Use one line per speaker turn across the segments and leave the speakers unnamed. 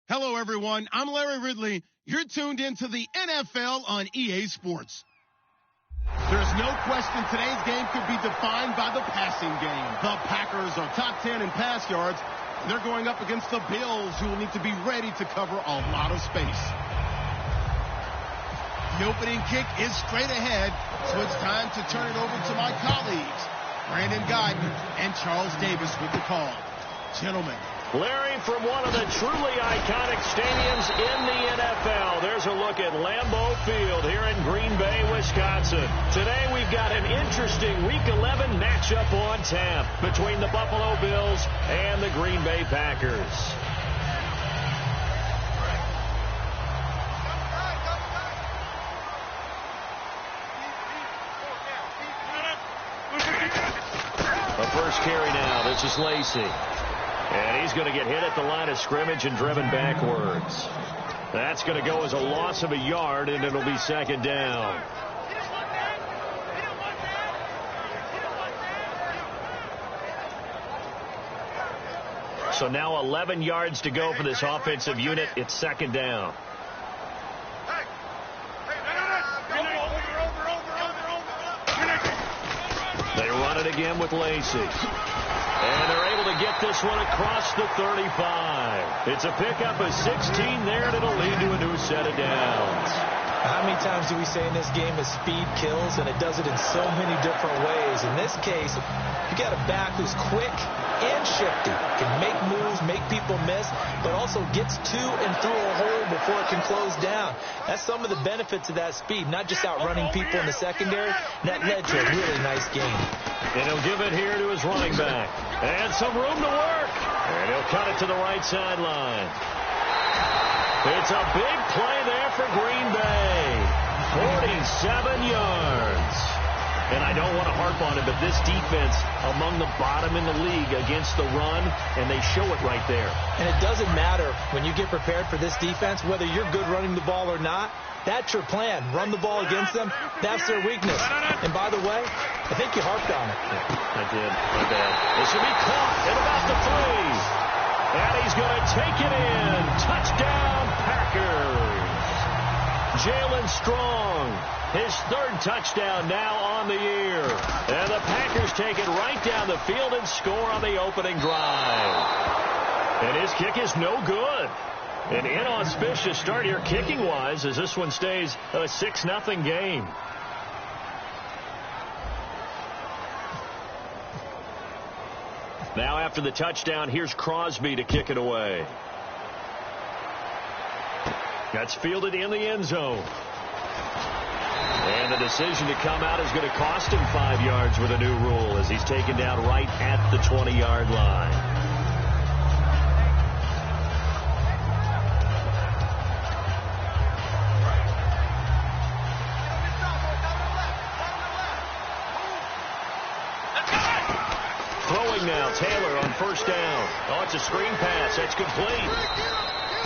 Hello, everyone. I'm Larry Ridley. You're tuned into the NFL on EA Sports. There's no question today's game could be defined by the passing game. The Packers are top 10 in pass yards. They're going up against the Bills, who will need to be ready to cover a lot of space. The opening kick is straight ahead, so it's time to turn it over to my colleagues, Brandon Guyton and Charles Davis with the call. Gentlemen.
Larry, from one of the truly iconic stadiums in the NFL, there's a look at Lambeau Field here in Green Bay, Wisconsin. Today we've got an interesting Week 11 matchup on tap between the Buffalo Bills and the Green Bay Packers. The first carry now, this is Lacy. And he's going to get hit at the line of scrimmage and driven backwards. That's going to go as a loss of a yard, and it'll be second down. So now 11 yards to go for this offensive unit. It's second down. They run it again with Lacy. And they're able to get this one across the 35. It's a pickup of 16 there, and it'll lead to a new set of downs.
How many times do we say in this game that speed kills, and it does it in so many different ways? In this case, you got a back who's quick and shifty, can make moves, make people miss, but also gets to and through a hole before it can close down. That's some of the benefits of that speed, not just outrunning people in the secondary. That led to a really nice game.
And he'll give it here to his running back. And some room to work. And he'll cut it to the right sideline. It's a big play there for Green Bay. 47 yards. And I don't want to harp on it, but this defense among the bottom in the league against the run, and they show it right there.
And it doesn't matter when you get prepared for this defense, whether you're good running the ball or not. That's your plan. Run the ball against them. That's their weakness. And by the way, I think you harped on it.
I did. My bad. This will be caught at about the 3. And he's going to take it in. Touchdown, Packers. Jalen Strong, his third touchdown now on the year. And the Packers take it right down the field and score on the opening drive. And his kick is no good. An inauspicious start here kicking-wise as this one stays a 6-0 game. Now after the touchdown, here's Crosby to kick it away. That's fielded in the end zone. And the decision to come out is going to cost him 5 yards with a new rule as he's taken down right at the 20-yard line. Throwing now, Taylor on first down. Oh, it's a screen pass. That's complete.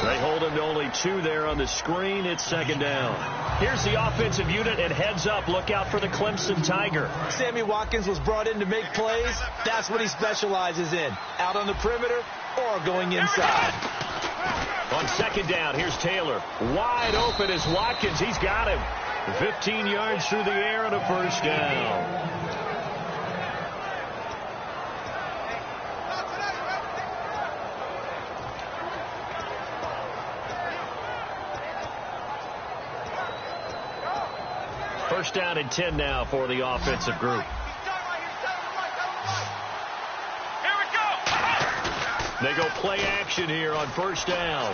They hold him to only 2 there on the screen. It's second down. Here's the offensive unit, and heads up. Look out for the Clemson Tiger.
Sammy Watkins was brought in to make plays. That's what he specializes in. Out on the perimeter or going inside.
On second down, here's Taylor. Wide open is Watkins. He's got him. 15 yards through the air and a first down. First down and 10 now for the offensive group. They go play action here on first down.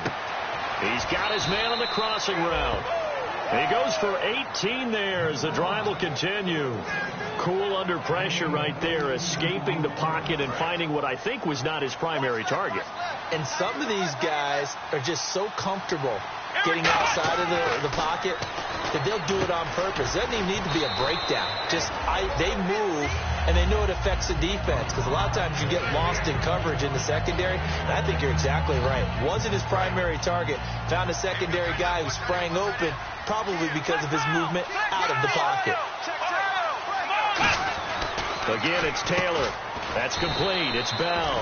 He's got his man on the crossing route. He goes for 18 there as the drive will continue. Cool under pressure right there, escaping the pocket and finding what I think was not his primary target.
And some of these guys are just so comfortable getting outside of the pocket that they'll do it on purpose. It doesn't even need to be a breakdown. They move, and they know it affects the defense because a lot of times you get lost in coverage in the secondary, and I think you're exactly right. Wasn't his primary target. Found a secondary guy who sprang open, probably because of his movement out of the pocket.
Again, it's Taylor. That's complete. It's Bell.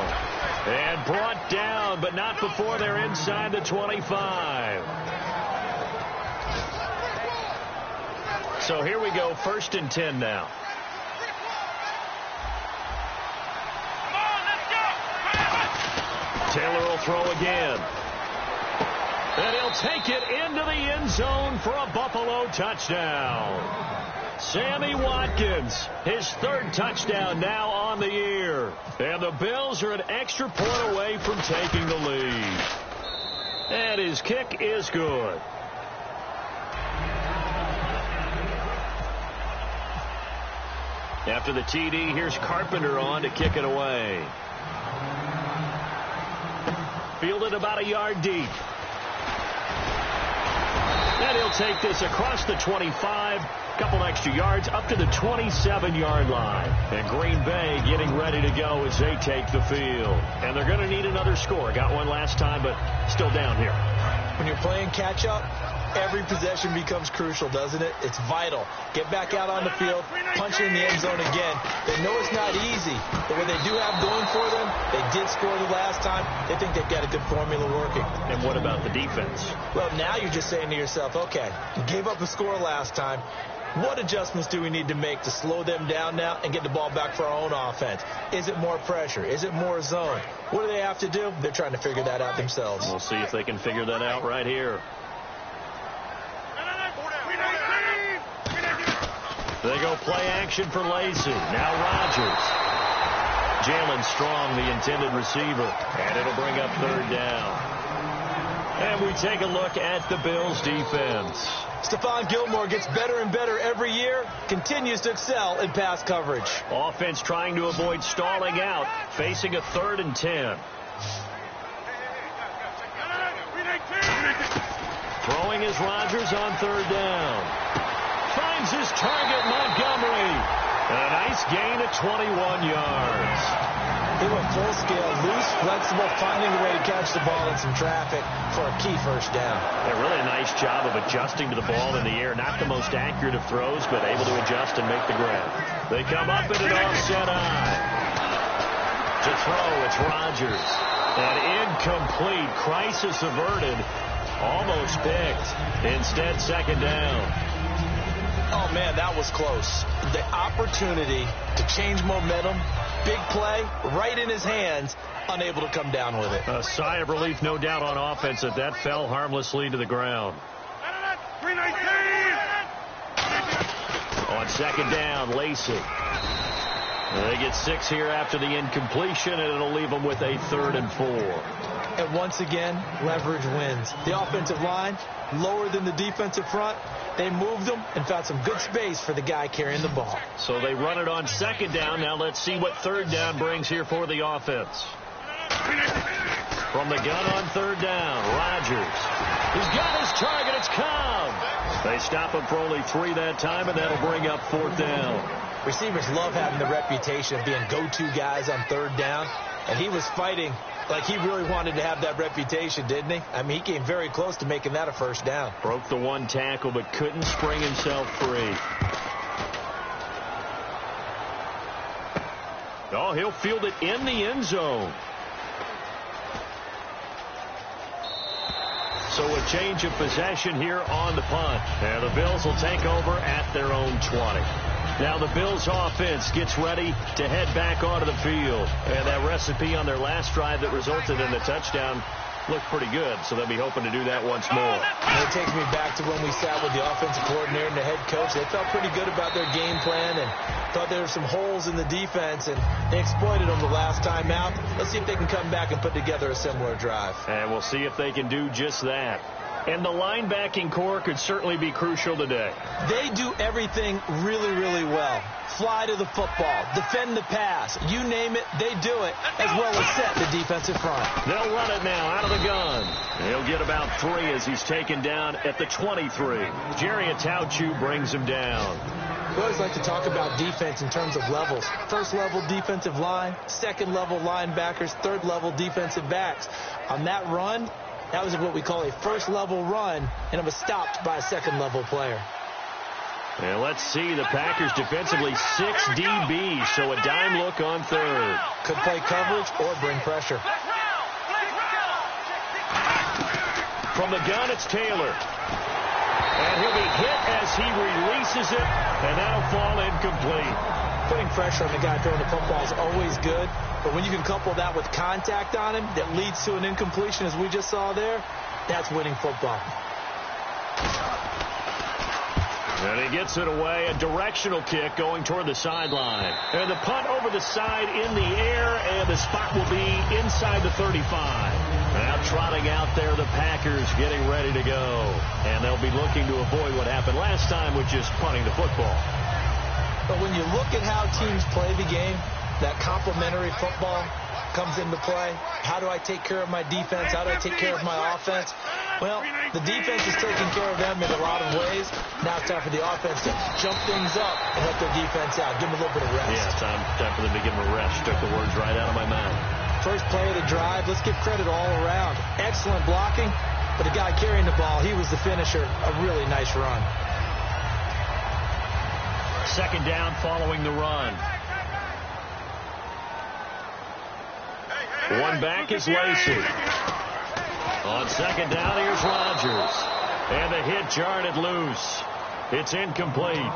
And brought down, but not before they're inside the 25. So here we go, 1st and 10 now. Taylor will throw again. And he'll take it into the end zone for a Buffalo touchdown. Sammy Watkins, his 3rd touchdown now on the year. And the Bills are an extra point away from taking the lead. And his kick is good. After the TD, here's Carpenter on to kick it away. Fielded about a yard deep. And he'll take this across the 25, couple extra yards up to the 27-yard line. And Green Bay getting ready to go as they take the field. And they're going to need another score. Got one last time, but still down here.
When you're playing catch-up, every possession becomes crucial, doesn't it? It's vital. Get back out on the field, punch in the end zone again. They know it's not easy, but what they do have going for them, they did score the last time. They think they've got a good formula working.
And what about the defense?
Well, now you're just saying to yourself, okay, you gave up a score last time. What adjustments do we need to make to slow them down now and get the ball back for our own offense? Is it more pressure? Is it more zone? What do they have to do? They're trying to figure that out themselves.
We'll see if they can figure that out right here. They go play action for Lacey. Now Rodgers. Jalen Strong, the intended receiver. And it'll bring up 3rd down. And we take a look at the Bills' defense.
Stephon Gilmore gets better and better every year, continues to excel in pass coverage.
Offense trying to avoid stalling out, facing a 3rd and 10. Throwing is Rodgers on 3rd down. Finds his target, Montgomery. And a nice gain of 21 yards.
They went full scale, loose, flexible, finding a way to catch the ball in some traffic for a key 1st down.
Yeah, really a nice job of adjusting to the ball in the air. Not the most accurate of throws, but able to adjust and make the grab. They come up in an offset eye. To throw, it's Rodgers. And incomplete. Crisis averted. Almost picked. Instead, 2nd down.
Oh, man, that was close. The opportunity to change momentum, big play, right in his hands, unable to come down with it.
A sigh of relief, no doubt, on offense that fell harmlessly to the ground. On 2nd down, Lacey. They get 6 here after the incompletion, and it'll leave them with a 3rd and 4.
And once again, leverage wins. The offensive line, lower than the defensive front. They moved them and found some good space for the guy carrying the ball.
So they run it on 2nd down. Now let's see what 3rd down brings here for the offense. From the gun on 3rd down, Rodgers. He's got his target. It's Cobb. They stop him for only 3 that time, and that'll bring up 4th down.
Receivers love having the reputation of being go-to guys on 3rd down, and he was fighting like he really wanted to have that reputation, didn't he? I mean, he came very close to making that a 1st down.
Broke the 1 tackle, but couldn't spring himself free. Oh, he'll field it in the end zone. So a change of possession here on the punt. And the Bills will take over at their own 20. Now the Bills offense gets ready to head back onto the field. And that recipe on their last drive that resulted in a touchdown looked pretty good. So they'll be hoping to do that once more.
And it takes me back to when we sat with the offensive coordinator and the head coach. They felt pretty good about their game plan and thought there were some holes in the defense, and they exploited them the last time out. Let's see if they can come back and put together a similar drive.
And we'll see if they can do just that. And the linebacking core could certainly be crucial today.
They do everything really, really well. Fly to the football, defend the pass, you name it, they do it, as well as set the defensive front.
They'll run it now out of the gun. He'll get about 3 as he's taken down at the 23. Jerry Atauchu brings him down.
We always like to talk about defense in terms of levels. First level defensive line, second level linebackers, third level defensive backs. On that run, that was what we call a first level run, and it was stopped by a second level player.
And let's see, the Packers defensively 6 DBs, so a dime look on third.
Could play coverage or bring pressure.
From the gun, it's Taylor. And he'll be hit as he releases it, and that'll fall incomplete.
Putting pressure on the guy throwing the football is always good, but when you can couple that with contact on him that leads to an incompletion, as we just saw there, that's winning football.
And he gets it away, a directional kick going toward the sideline. And the punt over the side in the air, and the spot will be inside the 35. Now trotting out there, the Packers getting ready to go. And they'll be looking to avoid what happened last time, which is punting the football.
But when you look at how teams play the game, that complementary football comes into play. How do I take care of my defense? How do I take care of my offense? Well, the defense is taking care of them in a lot of ways. Now it's time for the offense to jump things up and help their defense out. Give them a little bit of rest.
Yeah, time for them to give them a rest. Took the words right out of my mouth.
First play of the drive, let's give credit all around. Excellent blocking, but the guy carrying the ball, he was the finisher. A really nice run.
Second down following the run. One back is Lacey. On second down, here's Rodgers. And the hit jarred it loose. It's incomplete.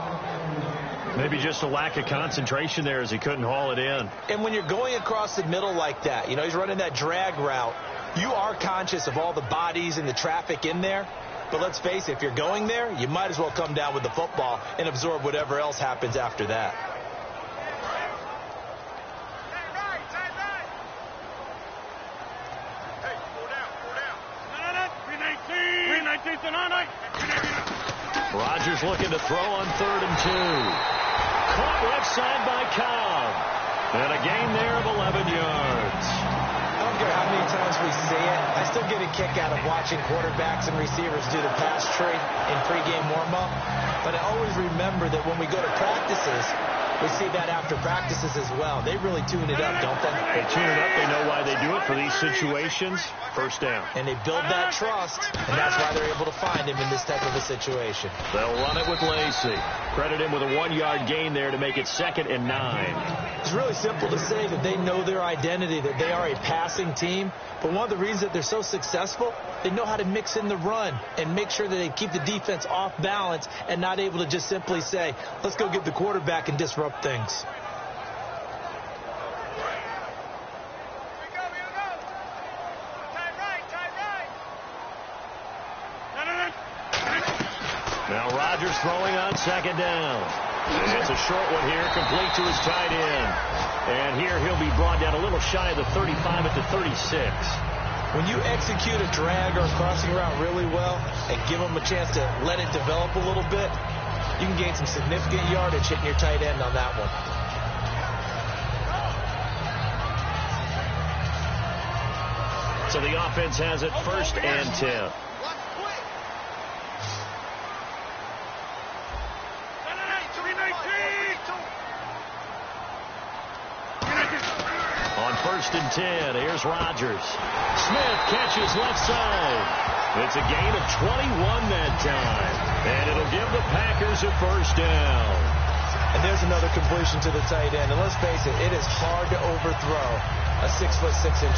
Maybe just a lack of concentration there as he couldn't haul it in.
And when you're going across the middle like that, you know, he's running that drag route, you are conscious of all the bodies and the traffic in there. But let's face it, if you're going there, you might as well come down with the football and absorb whatever else happens after that.
Rodgers looking to throw on 3rd and 2. Caught left side by Cobb. And a gain there of 11 yards.
I don't care how many times we see it. I still get a kick out of watching quarterbacks and receivers do the pass tree in pregame warm-up. But I always remember that when we go to practices, we see that after practices as well. They really tune it up, don't they?
They tune it up. They know why they do it for these situations. First down.
And they build that trust, and that's why they're able to find him in this type of a situation.
They'll run it with Lacey. Credit him with a 1-yard gain there to make it 2nd and 9.
It's really simple to say that they know their identity, that they are a passing team. But one of the reasons that they're so successful, they know how to mix in the run and make sure that they keep the defense off balance and not able to just simply say, let's go get the quarterback and disrupt things.
Now Rodgers throwing on 2nd down. It's a short one here, complete to his tight end. And here he'll be brought down a little shy of the 35 at the 36.
When you execute a drag or a crossing route really well and give them a chance to let it develop a little bit, you can gain some significant yardage hitting your tight end on that one.
So the offense has it 1st and 10. On 1st and 10, here's Rodgers. Smith catches left side. It's a gain of 21 that time. And it'll give the Packers a 1st down.
And there's another completion to the tight end. And let's face it, it is hard to overthrow a 6'6"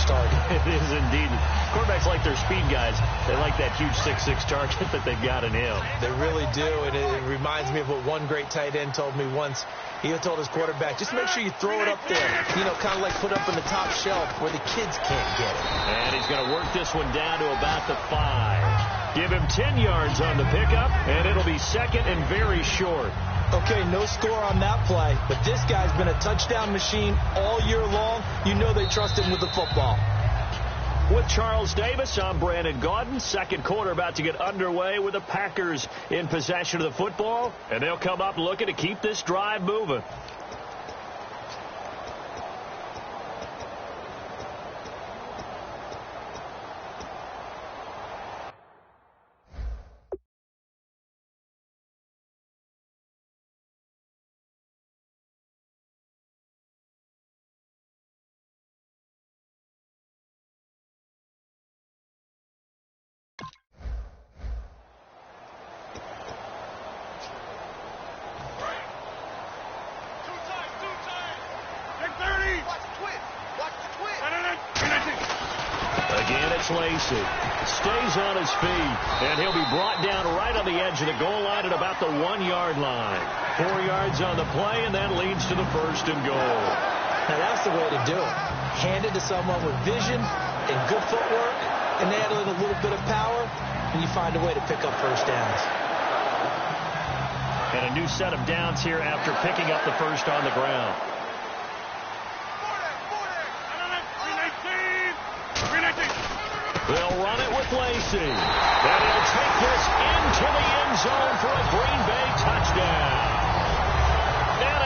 target.
It is indeed. Quarterbacks like their speed guys. They like that huge 6'6" target that they've got in him.
They really do, and it reminds me of what one great tight end told me once. He told his quarterback, just make sure you throw it up there, you know, kind of like put up on the top shelf where the kids can't get it.
And he's going to work this one down to about the 5. Give him 10 yards on the pickup, and it'll be 2nd and very short.
Okay, no score on that play, but this guy's been a touchdown machine all year long. You know they trust him with the football.
With Charles Davis, I'm Brandon Gaudin. Second quarter about to get underway with the Packers in possession of the football, and they'll come up looking to keep this drive moving. Here's Lacey. Stays on his feet, and he'll be brought down right on the edge of the goal line at about the 1-yard line. 4 yards on the play, and that leads to the 1st and goal.
Now, that's the way to do it. Hand it to someone with vision and good footwork, and add a little bit of power, and you find a way to pick up first downs.
And a new set of downs here after picking up the first on the ground. They'll run it with Lacey. And he'll take this into the end zone for a Green Bay touchdown.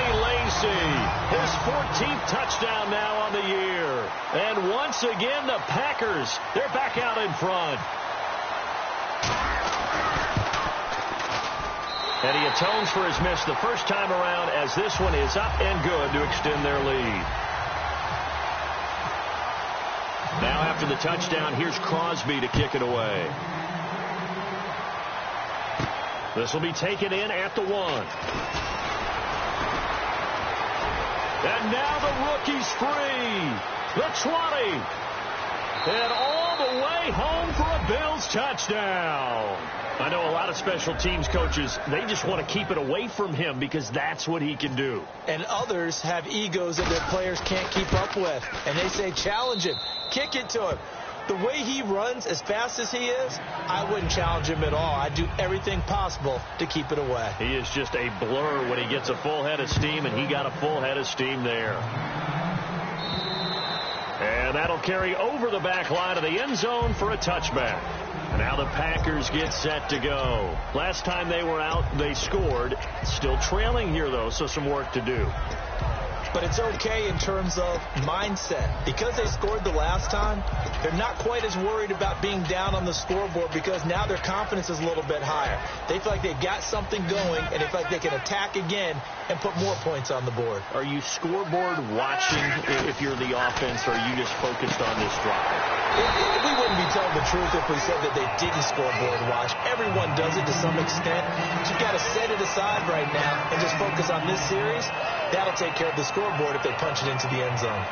Lacey, his 14th touchdown now on the year. And once again, the Packers, they're back out in front. And he atones for his miss the first time around as this one is up and good to extend their lead. Now after the touchdown, here's Crosby to kick it away. This will be taken in at the 1. And now the rookie's free. The 20. And all the way home for a Bills touchdown. I know a lot of special teams coaches, they just want to keep it away from him because that's what he can do.
And others have egos that their players can't keep up with. And they say, challenge him. Kick it to him. The way he runs as fast as he is, I wouldn't challenge him at all. I'd do everything possible to keep it away.
He is just a blur when he gets a full head of steam, and he got a full head of steam there. And that'll carry over the back line of the end zone for a touchback. Now the Packers get set to go. Last time they were out, they scored. Still trailing here, though, so some work to do.
But it's okay in terms of mindset. Because they scored the last time, they're not quite as worried about being down on the scoreboard because now their confidence is a little bit higher. They feel like they've got something going, and they feel like they can attack again and put more points on the board.
Are you scoreboard watching if you're the offense, or are you just focused on this drive?
We wouldn't be telling the truth if we said that they didn't scoreboard watch. Everyone does it to some extent. But you've got to set it aside right now and just focus on this series. That'll take care of the scoreboard if they punch it into the end zone.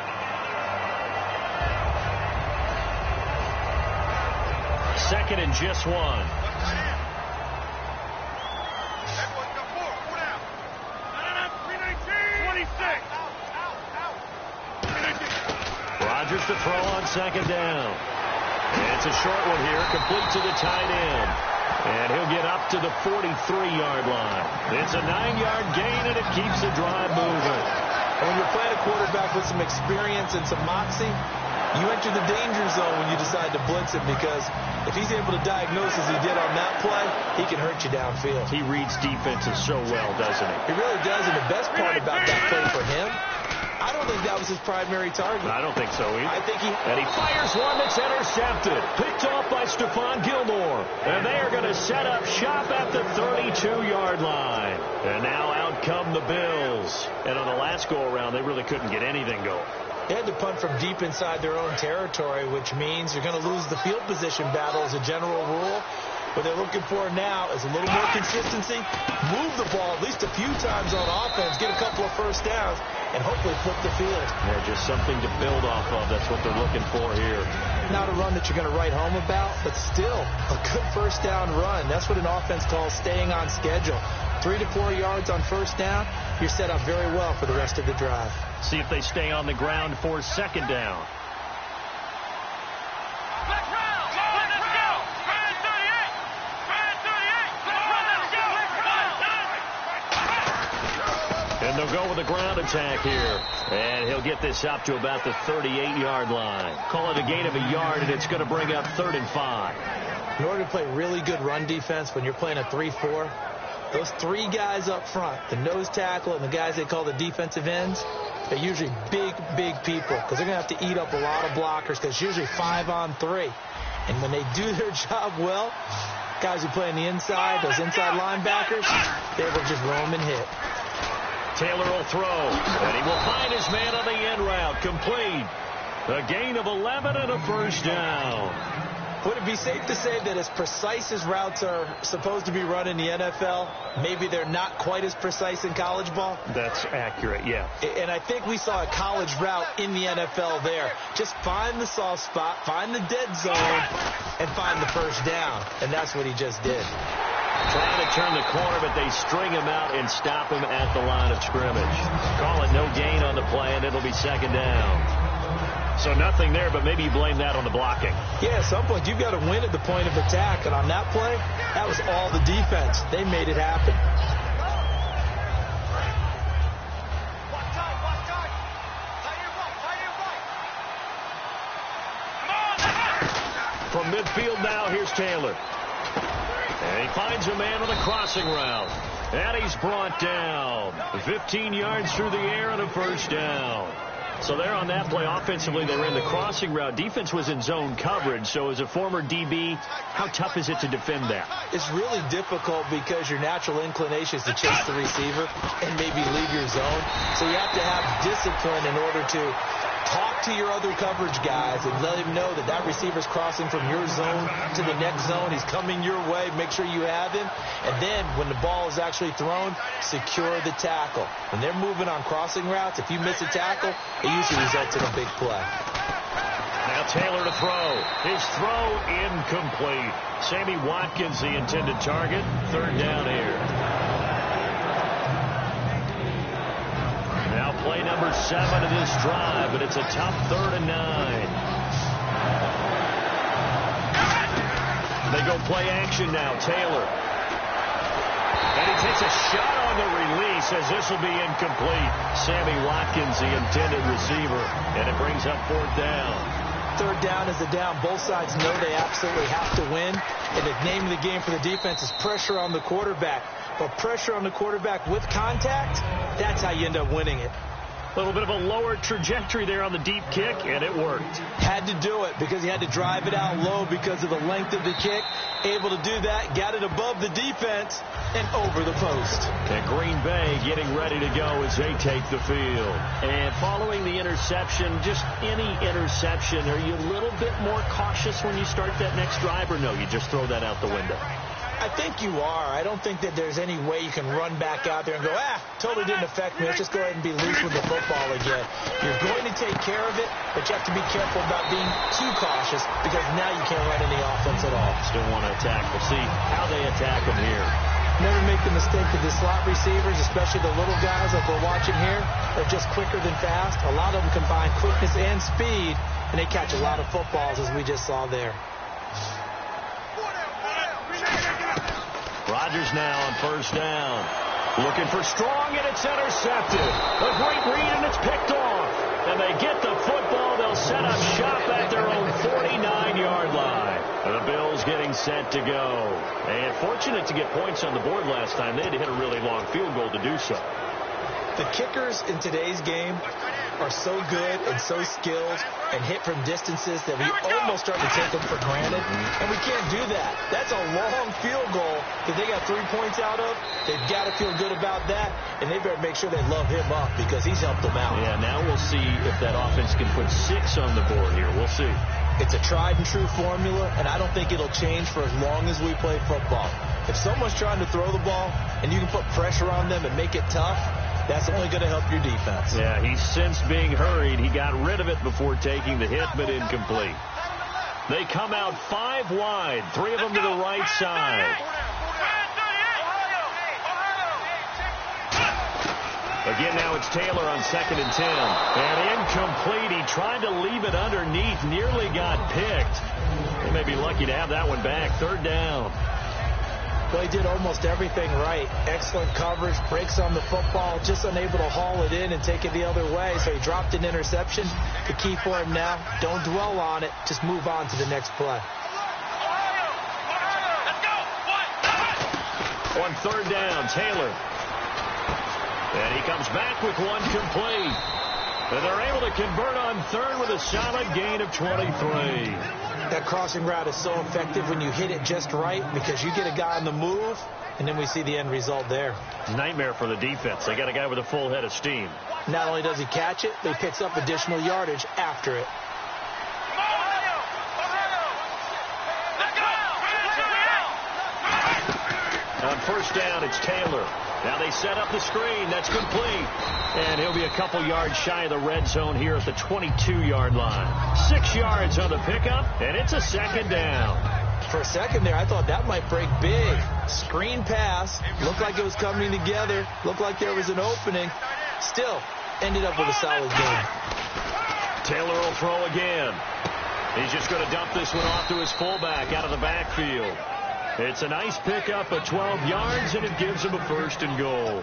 Second and just 1. Rodgers to throw on second down. And it's a short one here, complete to the tight end. And he'll get up to the 43-yard line. It's a 9-yard gain, and it keeps the drive moving.
And when you're playing a quarterback with some experience and some moxie, you enter the danger zone when you decide to blitz him, because if he's able to diagnose as he did on that play, he can hurt you downfield.
He reads defenses so well, doesn't he?
He really does, and the best part about that play for him, I don't think that was his primary target.
I don't think so either.
I think
And he fires one that's intercepted. Picked off by Stephon Gilmore. And they are going to set up shop at the 32-yard line. And now out come the Bills. And on the last go-around, they really couldn't get anything going.
They had to punt from deep inside their own territory, which means you're going to lose the field position battle as a general rule. What they're looking for now is a little more consistency, move the ball at least a few times on offense, get a couple of first downs, and hopefully flip the field.
Yeah, just something to build off of. That's what they're looking for here.
Not a run that you're going to write home about, but still a good first down run. That's what an offense calls staying on schedule. 3 to 4 yards on first down, you're set up very well for the rest of the drive.
See if they stay on the ground for second down. And they'll go with a ground attack here. And he'll get this up to about the 38-yard line. Call it a gain of a yard, and it's going to bring up 3rd and 5.
In order to play really good run defense when you're playing a 3-4, those 3 guys up front, the nose tackle and the guys they call the defensive ends, they're usually big people because they're going to have to eat up a lot of blockers because it's usually 5-on-3. And when they do their job well, guys who play on the inside, those inside linebackers, they will just roam and hit.
Taylor will throw, and he will find his man on the end route, complete. A gain of 11 and a first down.
Would it be safe to say that as precise as routes are supposed to be run in the NFL, maybe they're not quite as precise in college ball?
That's accurate, yeah.
And I think we saw a college route in the NFL there. Just find the soft spot, find the dead zone, and find the first down. And that's what he just did.
Trying to turn the corner, but they string him out and stop him at the line of scrimmage. Call it no gain on the play, and it'll be second down. So nothing there, but maybe you blame that on the blocking.
Yeah, at some point you've got to win at the point of attack. And on that play, that was all the defense. They made it happen.
From midfield now, here's Taylor. And he finds a man on the crossing route. And he's brought down. 15 yards through the air and a first down. So there on that play, offensively, they ran the crossing route. Defense was in zone coverage. So as a former DB, how tough is it to defend that?
It's really difficult because your natural inclination is to chase the receiver and maybe leave your zone. So you have to have discipline in order to talk to your other coverage guys and let him know that that receiver's crossing from your zone to the next zone. He's coming your way. Make sure you have him. And then when the ball is actually thrown, secure the tackle. When they're moving on crossing routes, if you miss a tackle, it usually results in a big play.
Now Taylor to throw. His throw incomplete. Sammy Watkins, the intended target. Third down here. Now play number 7 of this drive, but it's a tough 3rd and 9. They go play action now. Taylor. And he takes a shot on the release as this will be incomplete. Sammy Watkins, the intended receiver, and it brings up 4th down.
3rd down is the down. Both sides know they absolutely have to win. And the name of the game for the defense is pressure on the quarterback. But pressure on the quarterback with contact, that's how you end up winning it.
A little bit of a lower trajectory there on the deep kick, and it worked.
Had to do it because he had to drive it out low because of the length of the kick. Able to do that, got it above the defense and over the post.
And Green Bay getting ready to go as they take the field. And following the interception, just any interception, are you a little bit more cautious when you start that next drive, or no, you just throw that out the window?
I think you are. I don't think that there's any way you can run back out there and go, totally didn't affect me. Let's just go ahead and be loose with the football again. You're going to take care of it, but you have to be careful about being too cautious because now you can't run any offense at all.
Still want to attack. We'll see how they attack them here.
Never make the mistake that the slot receivers, especially the little guys like we're watching here, are just quicker than fast. A lot of them combine quickness and speed, and they catch a lot of footballs as we just saw there.
Rodgers now on 1st down. Looking for Strong, and it's intercepted. A great read, and it's picked off. And they get the football. They'll set up shop at their own 49-yard line. The Bills getting set to go. And fortunate to get points on the board last time. They had to hit a really long field goal to do so.
The kickers in today's game are so good and so skilled and hit from distances that we almost start to take them for granted. And we can't do that. That's a long field goal that they got 3 points out of. They've got to feel good about that, and they better make sure they love him up because he's helped them out.
Yeah, now we'll see if that offense can put 6 on the board here. We'll see.
It's a tried-and-true formula, and I don't think it'll change for as long as we play football. If someone's trying to throw the ball and you can put pressure on them and make it tough, that's only going to help your defense.
Yeah, he's since being hurried. He got rid of it before taking the hit, but incomplete. They come out 5 wide, 3 of them to the right side. Again, now it's Taylor on 2nd and 10. And incomplete. He tried to leave it underneath, nearly got picked. They may be lucky to have that one back. 3rd down.
Well, he did almost everything right. Excellent coverage, breaks on the football, just unable to haul it in and take it the other way. So he dropped an interception. The key for him now, don't dwell on it. Just move on to the next play.
On 3rd down, Taylor. And he comes back with one complete. And they're able to convert on 3rd with a solid gain of 23.
That crossing route is so effective when you hit it just right because you get a guy on the move, and then we see the end result there.
Nightmare for the defense. They got a guy with a full head of steam.
Not only does he catch it, but he picks up additional yardage after it.
first down. It's Taylor. Now they set up the screen. That's complete. And he'll be a couple yards shy of the red zone here at the 22-yard line. 6 yards on the pickup, and it's a second down.
For a second there, I thought that might break big. Screen pass. Looked like it was coming together. Looked like there was an opening. Still, ended up with a solid game.
Taylor will throw again. He's just going to dump this one off to his fullback out of the backfield. It's a nice pickup of 12 yards, and it gives him a 1st and goal.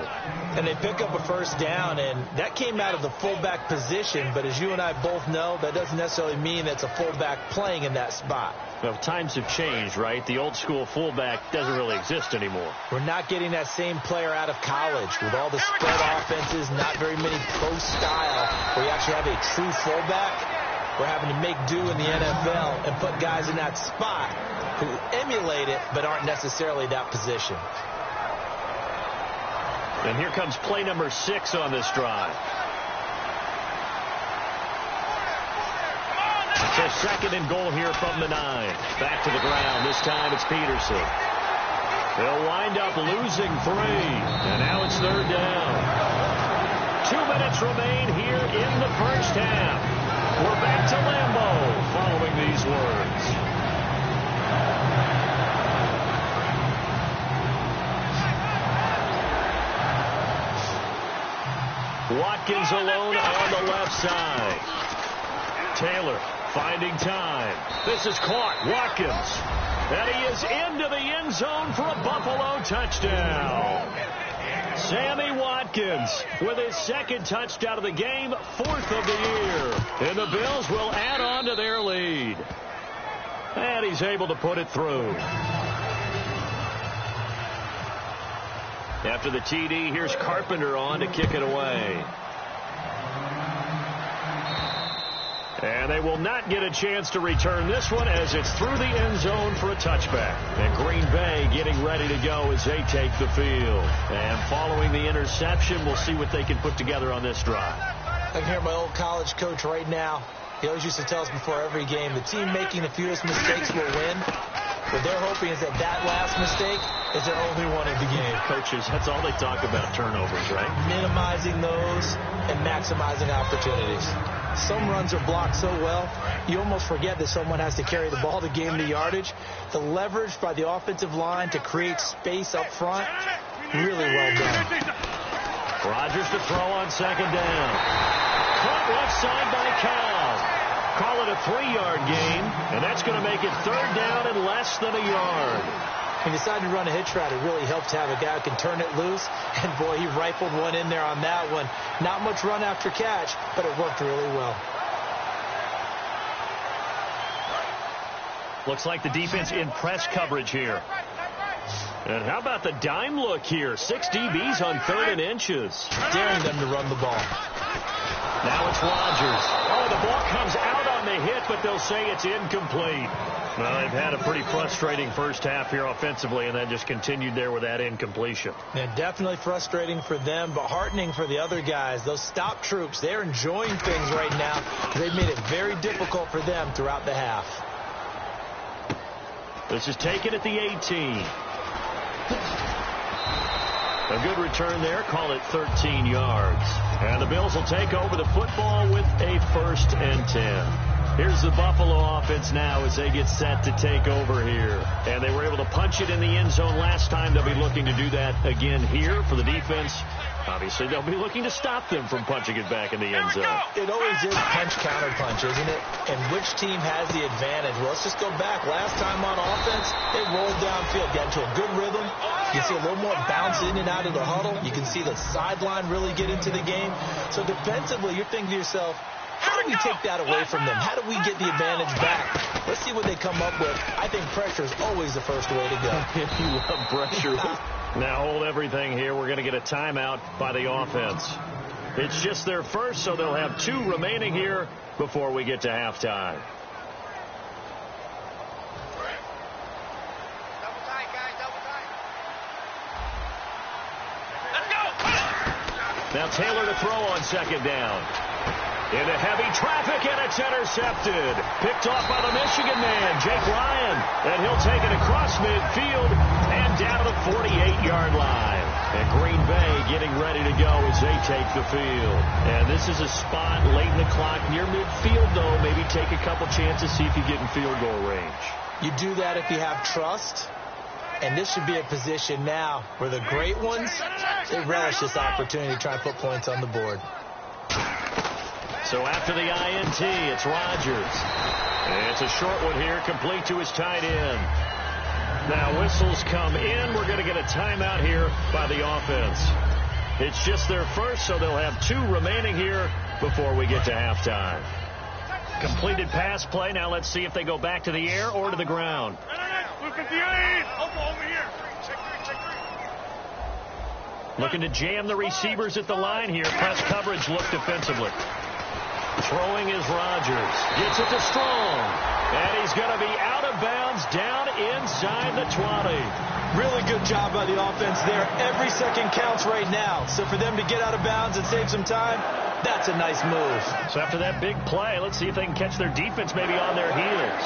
And they pick up a first down, and that came out of the fullback position. But as you and I both know, that doesn't necessarily mean that's a fullback playing in that spot.
Well, times have changed, right? The old school fullback doesn't really exist anymore.
We're not getting that same player out of college with all the spread offenses, not very many pro style, where you actually have a true fullback. We're having to make do in the NFL and put guys in that spot who emulate it but aren't necessarily that position.
And here comes play number 6 on this drive. So 2nd and goal here from the 9. Back to the ground. This time it's Peterson. They'll wind up losing 3. And now it's 3rd down. 2 minutes remain here in the first half. We're back to Lambeau following these words. Watkins alone on the left side. Taylor finding time. This is caught. Watkins. And he is into the end zone for a Buffalo touchdown. Sammy Watkins with his 2nd touchdown of the game, 4th of the year. And the Bills will add on to their lead. And he's able to put it through. After the TD, here's Carpenter on to kick it away. And they will not get a chance to return this one as it's through the end zone for a touchback. And Green Bay getting ready to go as they take the field. And following the interception, we'll see what they can put together on this drive.
I can hear my old college coach right now. He always used to tell us before every game, the team making the fewest mistakes will win. What they're hoping is that last mistake is their only one of the game.
Coaches, that's all they talk about, turnovers, right?
Minimizing those and maximizing opportunities. Some runs are blocked so well, you almost forget that someone has to carry the ball to gain the yardage. The leverage by the offensive line to create space up front, really well done.
Rodgers to throw on 2nd down. Caught left side by Cal. Call it a 3-yard gain, and that's going to make it 3rd down and less than a yard.
He decided to run a hitch route. It really helped to have a guy who can turn it loose. And, boy, he rifled one in there on that one. Not much run after catch, but it worked really well.
Looks like the defense in press coverage here. And how about the dime look here? 6 DBs on 3rd and inches.
Daring them to run the ball.
Now it's Rodgers. Oh, the ball comes out on the hit, but they'll say it's incomplete. Well, they've had a pretty frustrating first half here offensively, and then just continued there with that incompletion.
Yeah, definitely frustrating for them, but heartening for the other guys. Those stop troops, they're enjoying things right now. They've made it very difficult for them throughout the half.
This is taken at the 18. A good return there. Call it 13 yards. And the Bills will take over the football with a 1st and 10. Here's the Buffalo offense now as they get set to take over here. And they were able to punch it in the end zone last time. They'll be looking to do that again here for the defense. Obviously, they'll be looking to stop them from punching it back in the end zone.
It always is punch-counter-punch, isn't it? And which team has the advantage? Well, let's just go back. Last time on offense, they rolled downfield, got into a good rhythm. You can see a little more bounce in and out of the huddle. You can see the sideline really get into the game. So defensively, you're thinking to yourself, how do we take that away from them? How do we get the advantage back? Let's see what they come up with. I think pressure is always the first way to go.
If you love pressure. Now hold everything here. We're going to get a timeout by the offense. It's just their first, so they'll have 2 remaining here before we get to halftime. Now Taylor to throw on 2nd down. Into heavy traffic, and it's intercepted. Picked off by the Michigan man, Jake Ryan. And he'll take it across midfield and down to the 48-yard 20-yard line. And Green Bay getting ready to go as they take the field. And this is a spot late in the clock near midfield, though. Maybe take a couple chances, see if you get in field goal range.
You do that if you have trust. And this should be a position now where the great ones, they relish this opportunity to try and put points on the board.
So after the INT, it's Rodgers. And it's a short one here, complete to his tight end. Now whistles come in. We're going to get a timeout here by the offense. It's just their first, so they'll have 2 remaining here before we get to halftime. Completed pass play. Now let's see if they go back to the air or to the ground. Looking to jam the receivers at the line here. Press coverage look defensively. Throwing is Rodgers. Gets it to Strong. And he's going to be out of bounds down inside the 20.
Really good job by the offense there. Every second counts right now. So for them to get out of bounds and save some time, that's a nice move.
So after that big play, let's see if they can catch their defense maybe on their heels.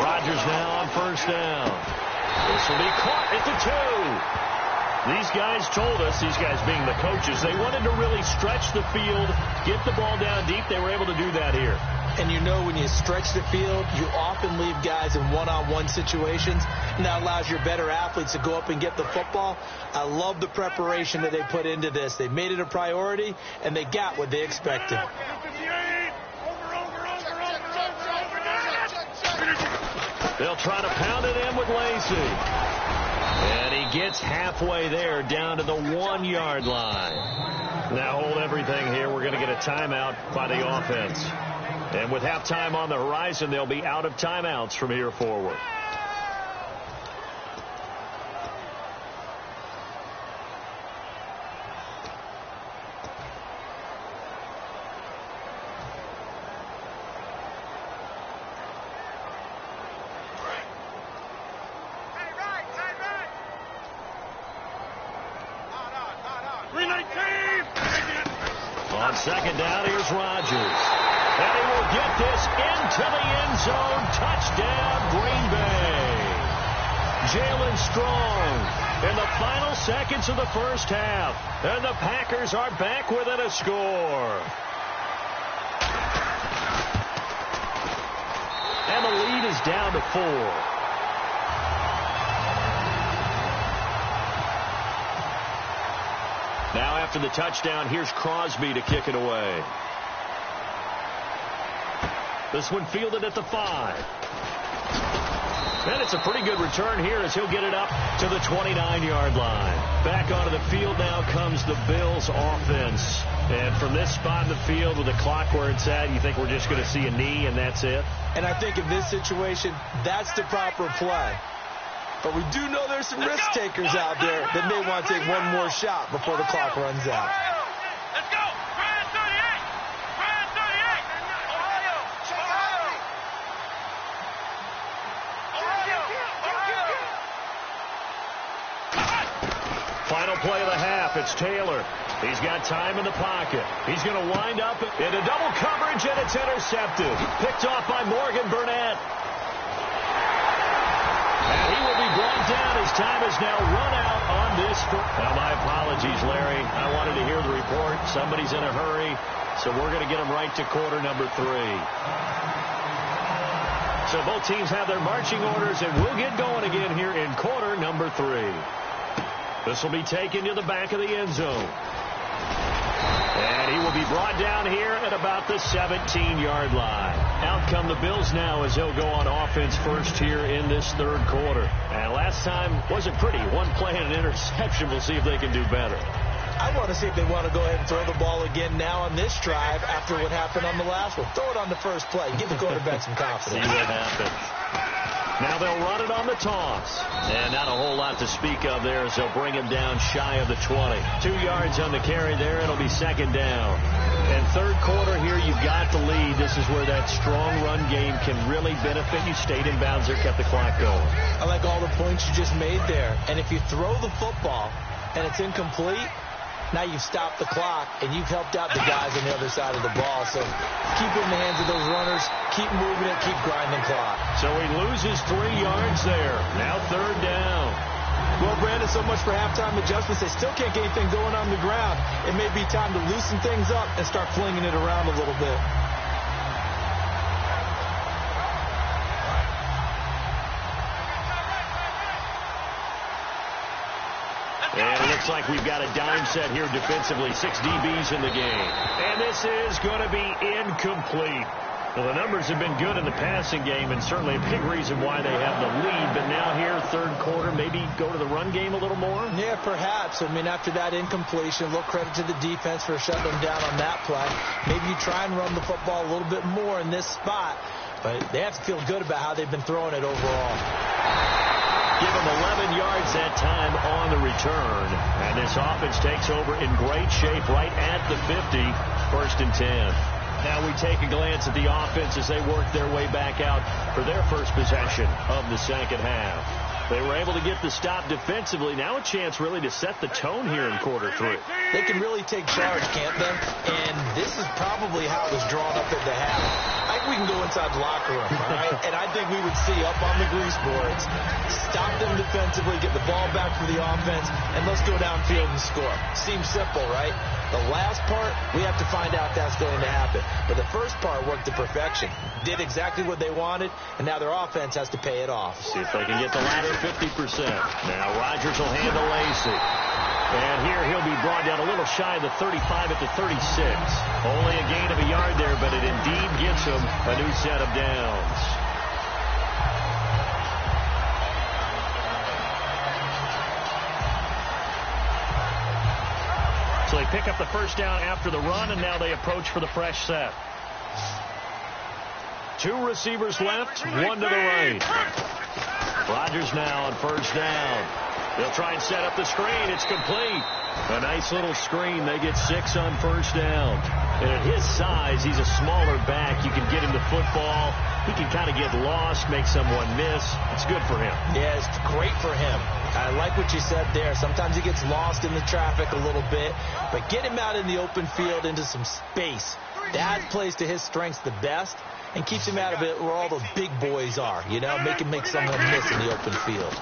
Rodgers now on first down. This will be caught at the 2. These guys told us, these guys being the coaches, they wanted to really stretch the field, get the ball down deep. They were able to do that here.
And you know when you stretch the field, you often leave guys in one-on-one situations, and that allows your better athletes to go up and get the football. I love the preparation that they put into this. They made it a priority, and they got what they expected.
They'll try to pound it in with Lacey. And he gets halfway there down to the 1-yard line. Now hold everything here. We're going to get a timeout by the offense. And with halftime on the horizon, they'll be out of timeouts from here forward. On second down, here's Rodgers. And he will get this into the end zone. Touchdown, Green Bay. Jalen Strong in the final seconds of the first half. And the Packers are back within a score. And the lead is down to 4. Now after the touchdown, here's Crosby to kick it away. This one fielded at the 5. And it's a pretty good return here as he'll get it up to the 29-yard line. Back onto the field now comes the Bills offense. And from this spot in the field with the clock where it's at, you think we're just going to see a knee and that's it?
And I think in this situation, that's the proper play. But we do know there's some risk takers out there that may want to take one more shot before the clock runs out.
Let's go. Try it 38. Try it 38.
Final play of the half. It's Taylor. He's got time in the pocket. He's going to wind up in a double coverage, and it's intercepted. Picked off by Morgan Burnett. And he will be brought down. His time is now run out on this. Now, my apologies, Larry. I wanted to hear the report. Somebody's in a hurry, so we're going to get him right to quarter number 3. So both teams have their marching orders, and we'll get going again here in quarter number 3. This will be taken to the back of the end zone. And he will be brought down here at about the 17-yard line. Out come the Bills now as they'll go on offense first here in this third quarter. And last time wasn't pretty. One play and an interception. We'll see if they can do better.
I want to see if they want to go ahead and throw the ball again now on this drive after what happened on the last one. Throw it on the first play. Give the quarterback some confidence.
See what happens. Now they'll run it on the toss. And not a whole lot to speak of there as they'll bring him down shy of the 20. 2 yards on the carry there. It'll be second down. And third quarter here, you've got the lead. This is where that strong run game can really benefit you. Stayed in bounds there, kept the clock going.
I like all the points you just made there. And if you throw the football and it's incomplete, Now you've stopped the clock, and you've helped out the guys on the other side of the ball. So keep it in the hands of those runners. Keep moving it. Keep grinding clock.
So he loses 3 yards there. Now 3rd down.
Well, Brandon, so much for halftime adjustments. They still can't get anything going on the ground. It may be time to loosen things up and start flinging it around a little bit.
And it looks like we've got a dime set here defensively. 6 DBs in the game. And this is going to be incomplete. Well, the numbers have been good in the passing game, and certainly a big reason why they have the lead. But now here, 3rd quarter, maybe go to the run game a little more?
Yeah, perhaps. I mean, after that incompletion, a little credit to the defense for shutting them down on that play. Maybe you try and run the football a little bit more in this spot. But they have to feel good about how they've been throwing it overall.
Give them 11 yards that time on the return. And this offense takes over in great shape right at the 50. 1st and 10. Now we take a glance at the offense as they work their way back out for their first possession of the 2nd half. They were able to get the stop defensively. Now a chance really to set the tone here in quarter 3.
They can really take charge, can't they? And this is probably how it was drawn up at the half. I think we can go inside the locker room, all right? And I think we would see up on the grease boards, stop them defensively, get the ball back for the offense, and let's go downfield and score. Seems simple, right? The last part, we have to find out that's going to happen. But the first part worked to perfection. Did exactly what they wanted, and now their offense has to pay it off.
See if they can get the latter 50%. Now Rodgers will handle Lacey. And here he'll be brought down a little shy of the 35 at the 36. Only a gain of a yard there, but it indeed gets him a new set of downs. So they pick up the 1st down after the run, and now they approach for the fresh set. 2 receivers left, 1 to the right. Rodgers now on 1st down. They'll try and set up the screen. It's complete. A nice little screen. They get 6 on 1st down. And at his size, he's a smaller back. You can get him the football. He can kind of get lost, make someone miss. It's good for him.
Yeah, it's great for him. I like what you said there. Sometimes he gets lost in the traffic a little bit. But get him out in the open field into some space. That plays to his strengths the best and keeps him out of it where all the big boys are. You know, make someone miss in the open field.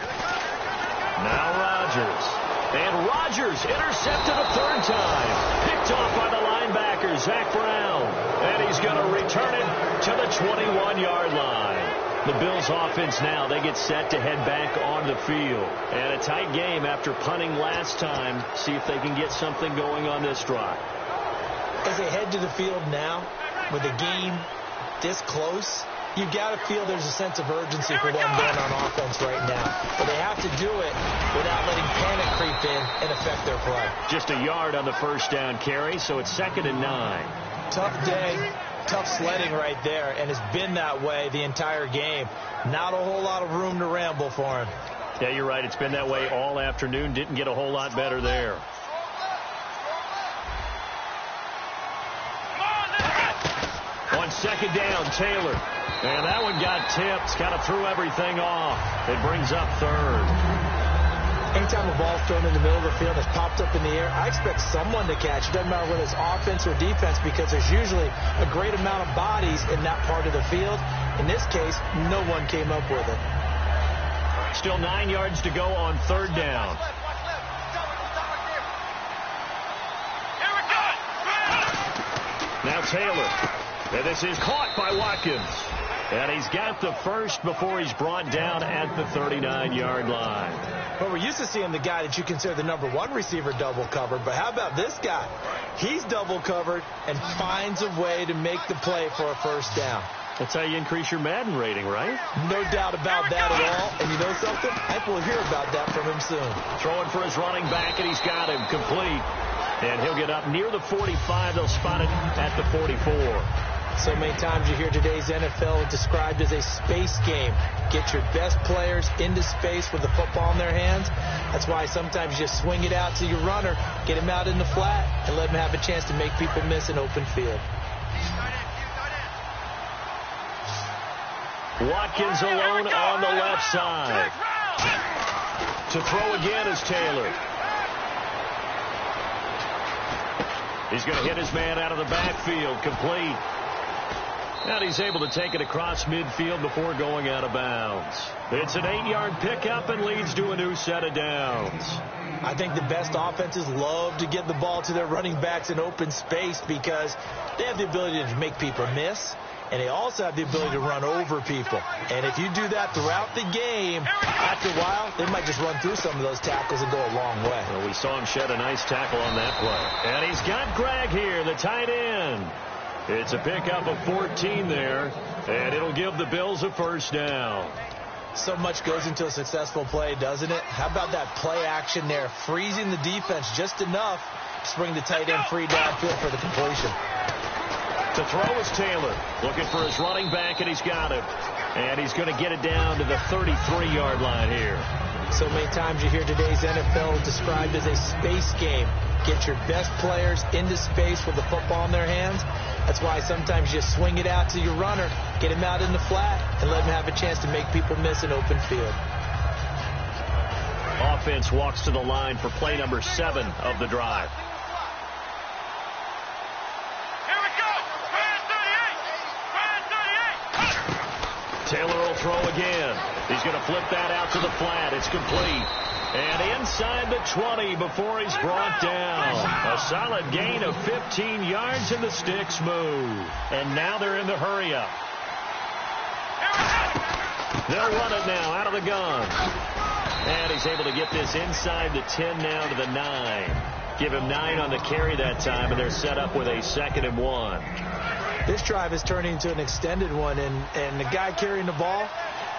Now Rodgers. And Rodgers intercepted a 3rd time. Picked off by the linebacker, Zach Brown. And he's going to return it to the 21-yard line. The Bills offense now, they get set to head back on the field. And a tight game after punting last time. See if they can get something going on this drive.
As they head to the field now, with the game this close, you've got to feel there's a sense of urgency for them going on offense right now. But they have to do it without letting panic creep in and affect their play.
Just a yard on the 1st down carry, so it's 2nd and 9.
Tough day, tough sledding right there, and it's been that way the entire game. Not a whole lot of room to ramble for him.
Yeah, you're right. It's been that way all afternoon. Didn't get a whole lot better there. On 2nd down, Taylor. And that one got tipped. Kind of threw everything off. It brings up 3rd.
Anytime a ball's thrown in the middle of the field that's popped up in the air, I expect someone to catch. It doesn't matter whether it's offense or defense because there's usually a great amount of bodies in that part of the field. In this case, no one came up with it.
Still 9 yards to go on 3rd down. Now Taylor. And this is caught by Watkins. And he's got the 1st before he's brought down at the 39-yard line.
Well, we're used to seeing the guy that you consider the #1 receiver double covered. But how about this guy? He's double covered and finds a way to make the play for a 1st down.
That's how you increase your Madden rating, right?
No doubt about that at all. And you know something? I think we'll hear about that from him soon.
Throwing for his running back, and he's got him complete. And he'll get up near the 45. They'll spot it at the 44.
So many times you hear today's NFL described as a space game. Get your best players into space with the football in their hands. That's why sometimes you just swing it out to your runner, get him out in the flat, and let him have a chance to make people miss an open field.
Watkins alone on the left side. To throw again is Taylor. He's going to hit his man out of the backfield. Complete. And he's able to take it across midfield before going out of bounds. It's an 8-yard pickup and leads to a new set of downs.
I think the best offenses love to get the ball to their running backs in open space because they have the ability to make people miss, and they also have the ability to run over people. And if you do that throughout the game, after a while, they might just run through some of those tackles and go a long way.
Well, we saw him shed a nice tackle on that play. And he's got Gregg here, the tight end. It's a pickup of 14 there, and it'll give the Bills a first down.
So much goes into a successful play, doesn't it? How about that play action there, freezing the defense just enough to bring the tight end free downfield for the completion.
To throw is Taylor, looking for his running back, and he's got him. And he's going to get it down to the 33-yard line here.
So many times you hear today's NFL described as a space game. Get your best players into space with the football in their hands. That's why sometimes you swing it out to your runner, get him out in the flat, and let him have a chance to make people miss an open field.
Offense walks to the line for play number 7 of the drive.
Here we go.
Taylor will throw again. He's going to flip that out to the flat. It's complete. And inside the 20 before he's brought down. A solid gain of 15 yards and the sticks move. And now they're in the hurry-up. They'll run it now out of the gun. And he's able to get this inside the 10 now to the 9. Give him 9 on the carry that time, and they're set up with a 2nd and 1.
This drive is turning into an extended one, and the guy carrying the ball,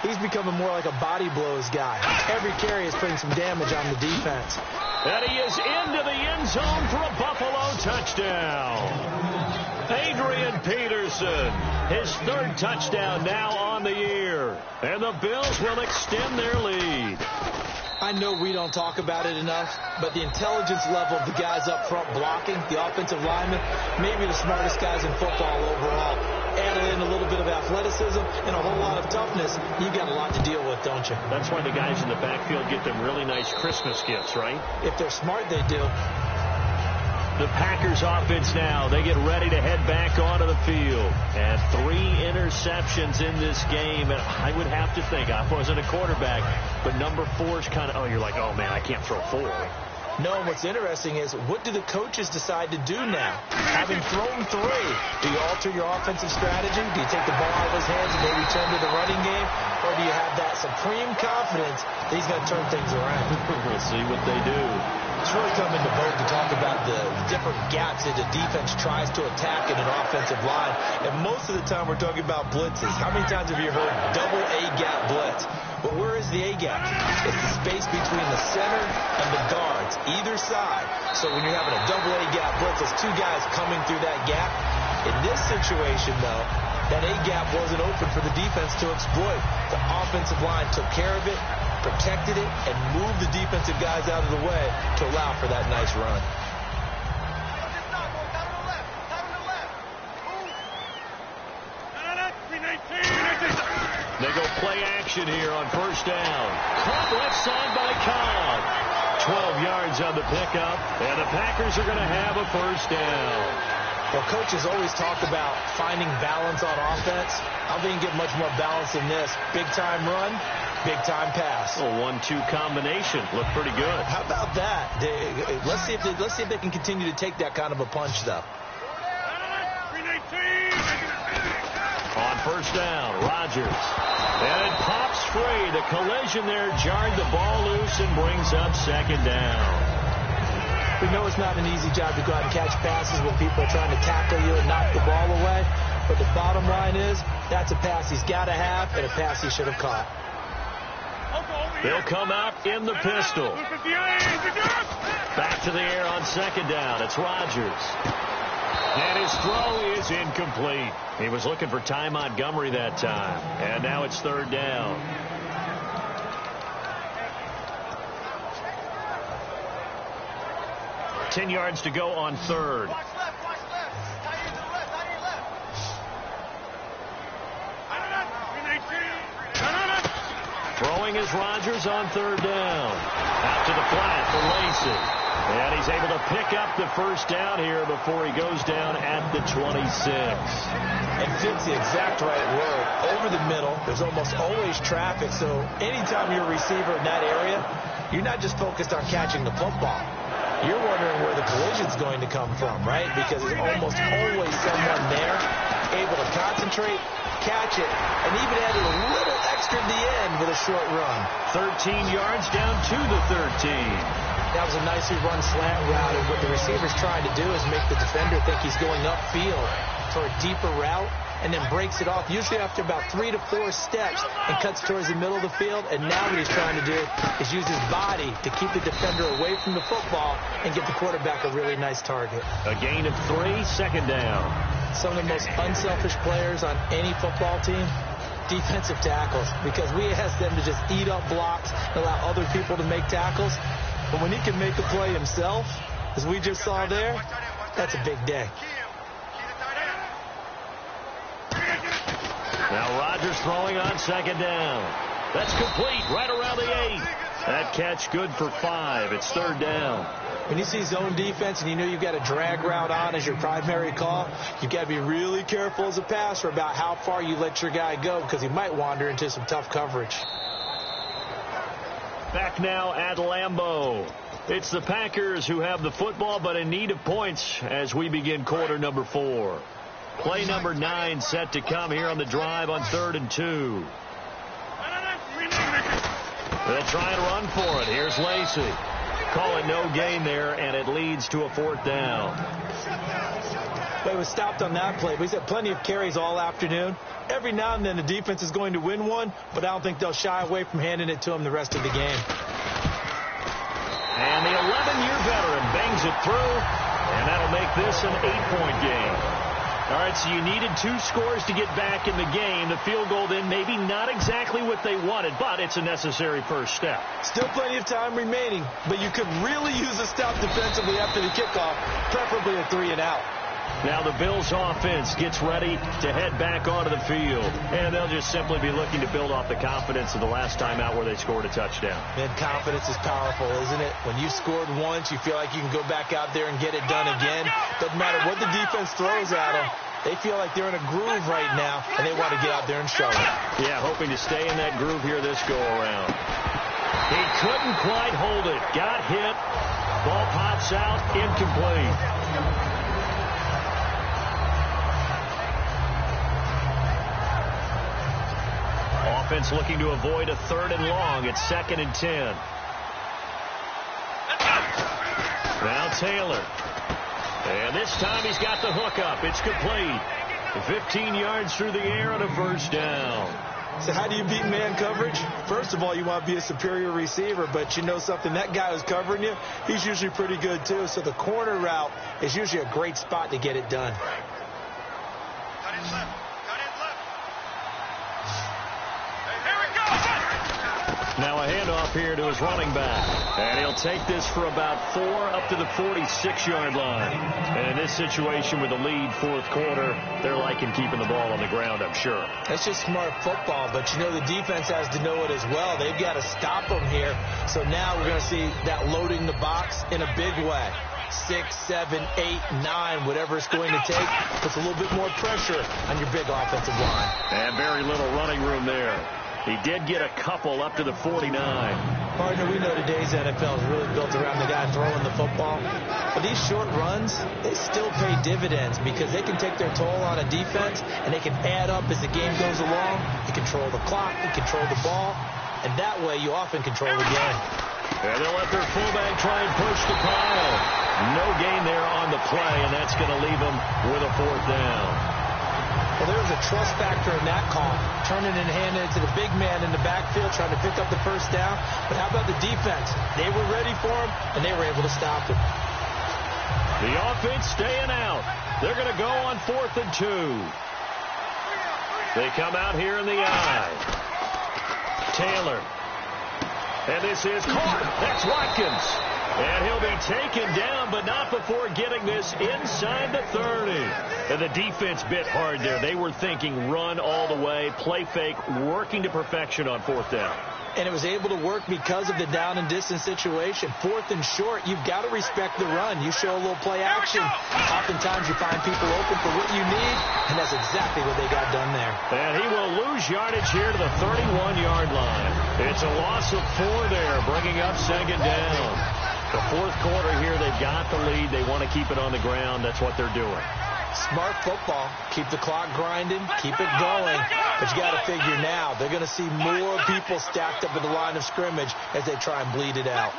he's becoming more like a body blows guy. Every carry is putting some damage on the defense.
And he is into the end zone for a Buffalo touchdown. Adrian Peterson, his 3rd touchdown now on the year. And the Bills will extend their lead.
I know we don't talk about it enough, but the intelligence level of the guys up front blocking, the offensive linemen, maybe the smartest guys in football overall. Add in a little bit of athleticism and a whole lot of toughness, you got a lot to deal with, don't you?
That's why the guys in the backfield get them really nice Christmas gifts, right?
If they're smart, they do.
The Packers offense now, they get ready to head back onto the field. And 3 interceptions in this game. And I would have to think, I wasn't a quarterback, but number 4 is kind of, you're like, oh, man, I can't throw 4.
No, and what's interesting is, what do the coaches decide to do now? Having thrown 3, do you alter your offensive strategy? Do you take the ball out of his hands and maybe turn to the running game? Or do you have that supreme confidence that he's going to turn things around?
We'll see what they do.
It's really come into vogue to talk about the different gaps that the defense tries to attack in an offensive line. And most of the time we're talking about blitzes. How many times have you heard double A-gap blitz? But where is the A-gap? It's the space between the center and the guards, either side. So when you're having a double A-gap blitz, there's 2 guys coming through that gap. In this situation, though, that A-gap wasn't open for the defense to exploit. The offensive line took care of it, protected it, and moved the defensive guys out of the way to allow for that nice run.
They go play action here on first down. Caught left side by Cobb. 12 yards on the pickup, and the Packers are going to have a first down.
Well, coaches always talk about finding balance on offense. I don't think you get much more balance than this. Big-time run, big-time pass.
A 1-2 combination. Looked pretty good.
How about that? Let's see if they can continue to take that kind of a punch, though.
On first down, Rodgers. And it pops free. The collision there jarred the ball loose and brings up 2nd down.
We know it's not an easy job to go out and catch passes when people are trying to tackle you and knock the ball away. But the bottom line is, that's a pass he's got to have and a pass he should have caught.
They'll come out in the pistol. Back to the air on 2nd down. It's Rodgers. And his throw is incomplete. He was looking for Ty Montgomery that time. And now it's 3rd down. Ten yards to go on 3rd. Throw Throwing is Rodgers on third down. Out to the flat for Lacy. And he's able to pick up the first down here before he goes down at the 26.
And fits the exact right word. Over the middle, there's almost always traffic. So anytime you're a receiver in that area, you're not just focused on catching the football. You're wondering where the collision's going to come from, right? Because there's almost always someone there able to concentrate, catch it, and even added a little extra at the end with a short run.
13 yards down to the 13.
That was a nicely run slant route, and what the receiver's trying to do is make the defender think he's going upfield for a deeper route, and then breaks it off, usually after about 3 to 4 steps, and cuts towards the middle of the field. And now what he's trying to do is use his body to keep the defender away from the football and give the quarterback a really nice target.
A gain of 3, second down.
Some of the most unselfish players on any football team, defensive tackles, because we ask them to just eat up blocks and allow other people to make tackles. But when he can make a play himself, as we just saw there, that's a big day.
Now Rodgers throwing on second down. That's complete right around the 8. That catch good for 5. It's third down.
When you see zone defense and you know you've got a drag route on as your primary call, you've got to be really careful as a passer about how far you let your guy go, because he might wander into some tough coverage.
Back now at Lambeau. It's the Packers who have the football, but in need of points as we begin quarter number 4. Play number 9 set to come here on the drive on 3rd and 2. They'll try and run for it. Here's Lacy. Call it no gain there, and it leads to a 4th down.
But it was stopped on that play. But he's had plenty of carries all afternoon. Every now and then the defense is going to win one, but I don't think they'll shy away from handing it to him the rest of the game.
And the 11-year veteran bangs it through, and that'll make this an 8-point game. All right, so you needed 2 scores to get back in the game. The field goal then maybe not exactly what they wanted, but it's a necessary first step.
Still plenty of time remaining, but you could really use a stop defensively after the kickoff, preferably a 3-and-out.
Now the Bills offense gets ready to head back onto the field, and they'll just simply be looking to build off the confidence of the last time out where they scored a touchdown.
Man, confidence is powerful, isn't it? When you scored once, you feel like you can go back out there and get it done again. Doesn't matter what the defense throws at them. They feel like they're in a groove right now, and they want to get out there and show it.
Yeah, hoping to stay in that groove here this go-around. He couldn't quite hold it. Got hit. Ball pops out. Incomplete. Offense looking to avoid a 3rd and long. It's 2nd and 10. Now Taylor. And this time he's got the hook up. It's complete. 15 yards through the air and a first down.
So how do you beat man coverage? First of all, you want to be a superior receiver, but you know something, that guy who's covering you, he's usually pretty good too. So the corner route is usually a great spot to get it done.
Now a handoff here to his running back. And he'll take this for about 4 up to the 46-yard line. And in this situation with the lead 4th quarter, they're liking keeping the ball on the ground, I'm sure.
That's just smart football, but you know the defense has to know it as well. They've got to stop them here. So now we're going to see that loading the box in a big way. 6, 7, 8, 9, whatever it's going to take, puts a little bit more pressure on your big offensive line.
And very little running room there. He did get a couple up to the 49.
Partner, we know today's NFL is really built around the guy throwing the football. But these short runs, they still pay dividends because they can take their toll on a defense, and they can add up as the game goes along. You control the clock, you control the ball, and that way you often control the game.
And they'll let their fullback try and push the pile. No gain there on the play, and that's going to leave them with a 4th down.
Well, there was a trust factor in that call, turning and handing it to the big man in the backfield, trying to pick up the first down. But how about the defense? They were ready for him, and they were able to stop him.
The offense staying out. They're going to go on 4th and 2. They come out here in the eye. Taylor. And this is caught. That's Watkins. And he'll be taken down, but not before getting this inside the 30. And the defense bit hard there. They were thinking run all the way, play fake, working to perfection on 4th down.
and it was able to work because of the down and distance situation. 4th and short, you've got to respect the run. You show a little play action. Oftentimes you find people open for what you need, and that's exactly what they got done there.
And he will lose yardage here to the 31-yard line. It's a loss of 4 there, bringing up 2nd down. The 4th quarter here, they've got the lead. They want to keep it on the ground. That's what they're doing.
Smart football. Keep the clock grinding. Keep it going. But you got to figure now, they're going to see more people stacked up at the line of scrimmage as they try and bleed it out.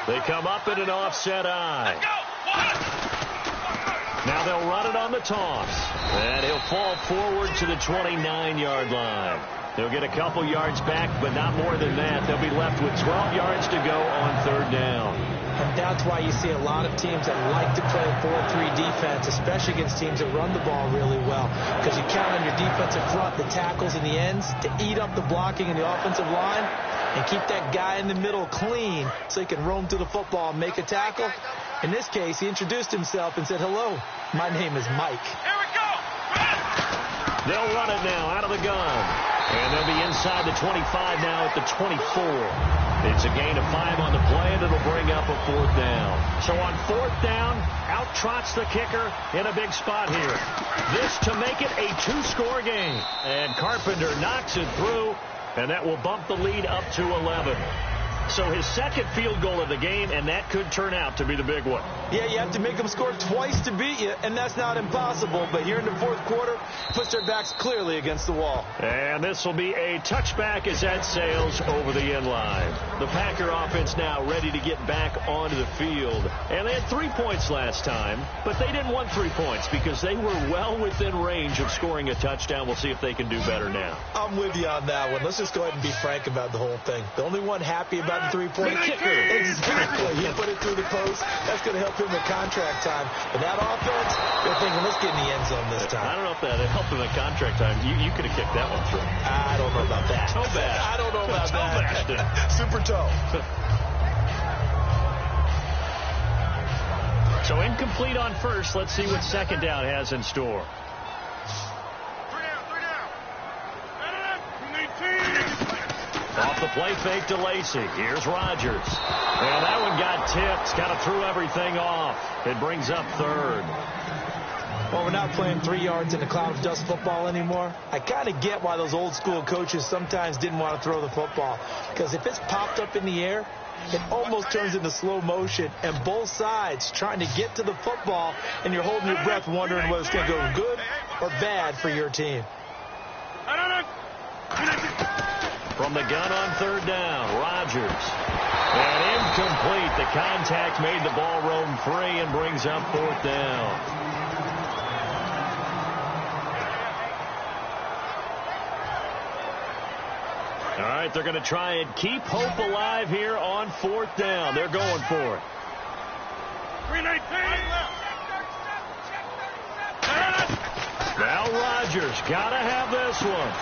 They come up in an offset eye. Now they'll run it on the toss. And he'll fall forward to the 29-yard line. They'll get a couple yards back, but not more than that. They'll be left with 12 yards to go on 3rd down.
And that's why you see a lot of teams that like to play a 4-3 defense, especially against teams that run the ball really well. Because you count on your defensive front, the tackles and the ends, to eat up the blocking in the offensive line and keep that guy in the middle clean so he can roam to the football and make a tackle. In this case, he introduced himself and said, "Hello, my name is Mike."
Here we go.
They'll run it now out of the gun. And they'll be inside the 25 now at the 24. It's a gain of 5 on the play, and it'll bring up a 4th down. So on 4th down, out trots the kicker in a big spot here. This to make it a 2-score game. And Carpenter knocks it through, and that will bump the lead up to 11. So his 2nd field goal of the game, and that could turn out to be the big one.
Yeah, you have to make them score twice to beat you, and that's not impossible. But here in the 4th quarter, puts their backs clearly against the wall.
And this will be a touchback as that sails over the end line. The Packer offense now ready to get back onto the field. And they had 3 points last time, but they didn't want 3 points because they were well within range of scoring a touchdown. We'll see if they can do better now.
I'm with you on that one. Let's just go ahead and be frank about the whole thing. The only one happy about the 3-point kicker. Exactly. He put it through the post. That's going to help him with contract time. But that offense, they're thinking, let's get in the end zone this time.
I don't know if that helped him at contract time. You could have kicked that one through.
I don't know about that.
Toe bash.
I don't know about
toe
that.
Bashed.
Super toe.
So incomplete on first. Let's see what 2nd down has in store.
3 down.
Off the play fake to Lacey. Here's Rodgers. And that one got tipped. Kind of threw everything off. It brings up 3rd.
Well, we're not playing 3 yards in a cloud of dust football anymore. I kind of get why those old school coaches sometimes didn't want to throw the football. Because if it's popped up in the air, it almost turns into slow motion. And both sides trying to get to the football, and you're holding your breath wondering whether it's going to go good or bad for your team.
From the gun on 3rd down, Rodgers. And incomplete. The contact made the ball roam free and brings up 4th down. All right, they're going to try and keep hope alive here on 4th down. They're going for it.
319.
Now Rodgers got to have this one.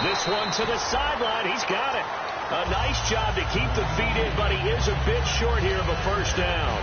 This one to the sideline. He's got it. A nice job to keep the feet in, but he is a bit short here of a 1st down.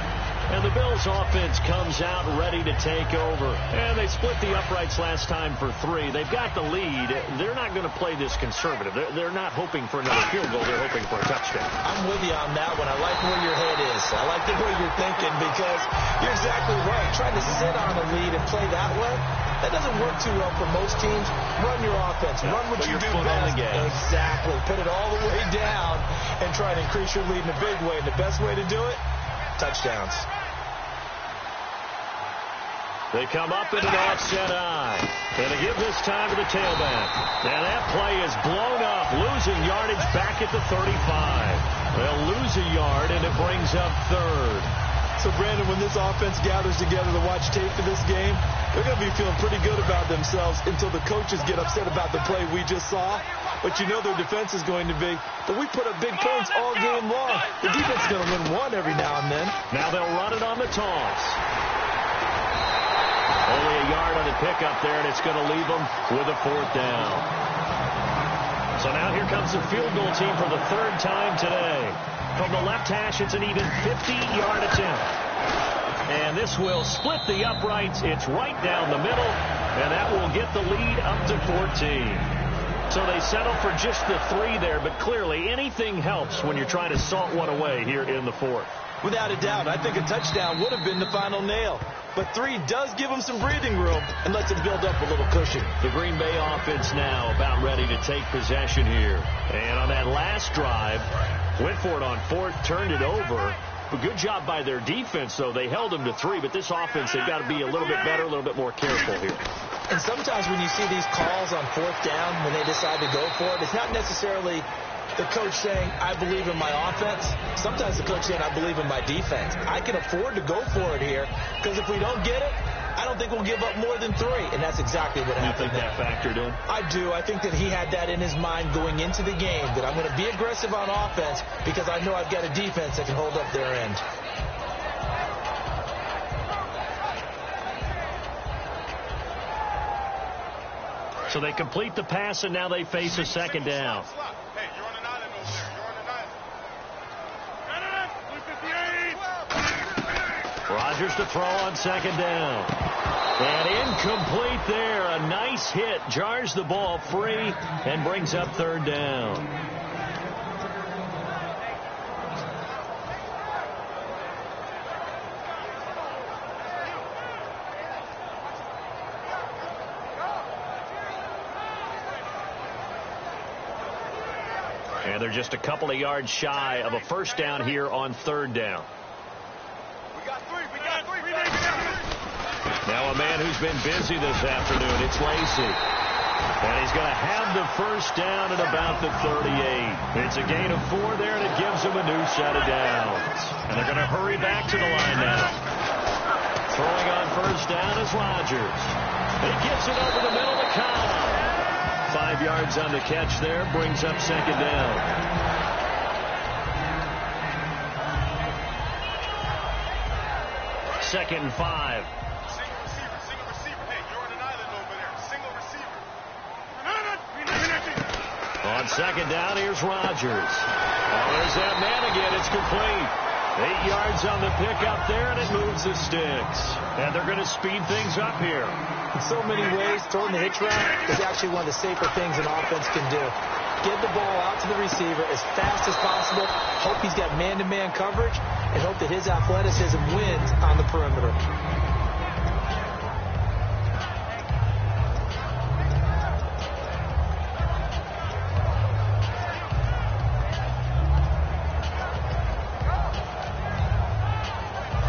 And the Bills offense comes out ready to take over. And they split the uprights last time for 3. They've got the lead. They're not going to play this conservative. They're not hoping for another field goal. They're hoping for a touchdown.
I'm with you on that one. I like where your head is. I like the way you're thinking because you're exactly right. Trying to sit on a lead and play that way, that doesn't work too well for most teams. Run your offense. Run what you do best. Exactly. Put it all the way down and try to increase your lead in a big way. And the best way to do it, touchdowns.
They come up in an offset eye. And they give this time to the tailback. And that play is blown up. Losing yardage back at the 35. They'll lose a yard, and it brings up 3rd.
So, Brandon, when this offense gathers together to watch tape for this game, they're going to be feeling pretty good about themselves until the coaches get upset about the play we just saw. But you know their defense is going to be, but we put up big points all game long. The defense is going to win one every now and then.
Now they'll run it on the toss. Only a yard on the pickup there, and it's going to leave them with a 4th down. So now here comes the field goal team for the 3rd time today. From the left hash, it's an even 50-yard attempt. And this will split the uprights. It's right down the middle, and that will get the lead up to 14. So they settle for just the 3 there, but clearly anything helps when you're trying to salt one away here in the 4th.
Without a doubt, I think a touchdown would have been the final nail. But 3 does give them some breathing room and lets them build up a little cushion.
The Green Bay offense now about ready to take possession here. And on that last drive, went for it on 4th, turned it over. A good job by their defense, though. They held them to 3, but this offense, they've got to be a little bit better, a little bit more careful here.
And sometimes when you see these calls on 4th down, when they decide to go for it, it's not necessarily the coach saying, I believe in my offense. Sometimes the coach saying, I believe in my defense. I can afford to go for it here because if we don't get it, I don't think we'll give up more than 3. And that's exactly what happened.
You think that factored in?
I do. I think that he had that in his mind going into the game, that I'm going to be aggressive on offense because I know I've got a defense that can hold up their end.
So they complete the pass, and now they face a 2nd down.
Hey, you're on an island over there. You're on an island.
Rodgers to throw on 2nd down. And incomplete there. A nice hit. Jars the ball free and brings up 3rd down. And they're just a couple of yards shy of a 1st down here on 3rd down.
We got 3.
Now a man who's been busy this afternoon, it's Lacy. And he's going to have the 1st down at about the 38. It's a gain of 4 there, and it gives him a new set of downs. And they're going to hurry back to the line now. Throwing on 1st down is Rodgers. He gives it over the middle to Cobb. 5 yards on the catch there, brings up 2nd down. Second and 5.
Single receiver. Hey, you're on an island over there. Single receiver.
On 2nd down, here's Rodgers. Oh, there's that man again. It's complete. 8 yards on the pickup there, and it moves the sticks. And they're going to speed things up here.
In so many ways, throwing the hitch route is actually one of the safer things an offense can do. Get the ball out to the receiver as fast as possible, hope he's got man-to-man coverage, and hope that his athleticism wins on the perimeter.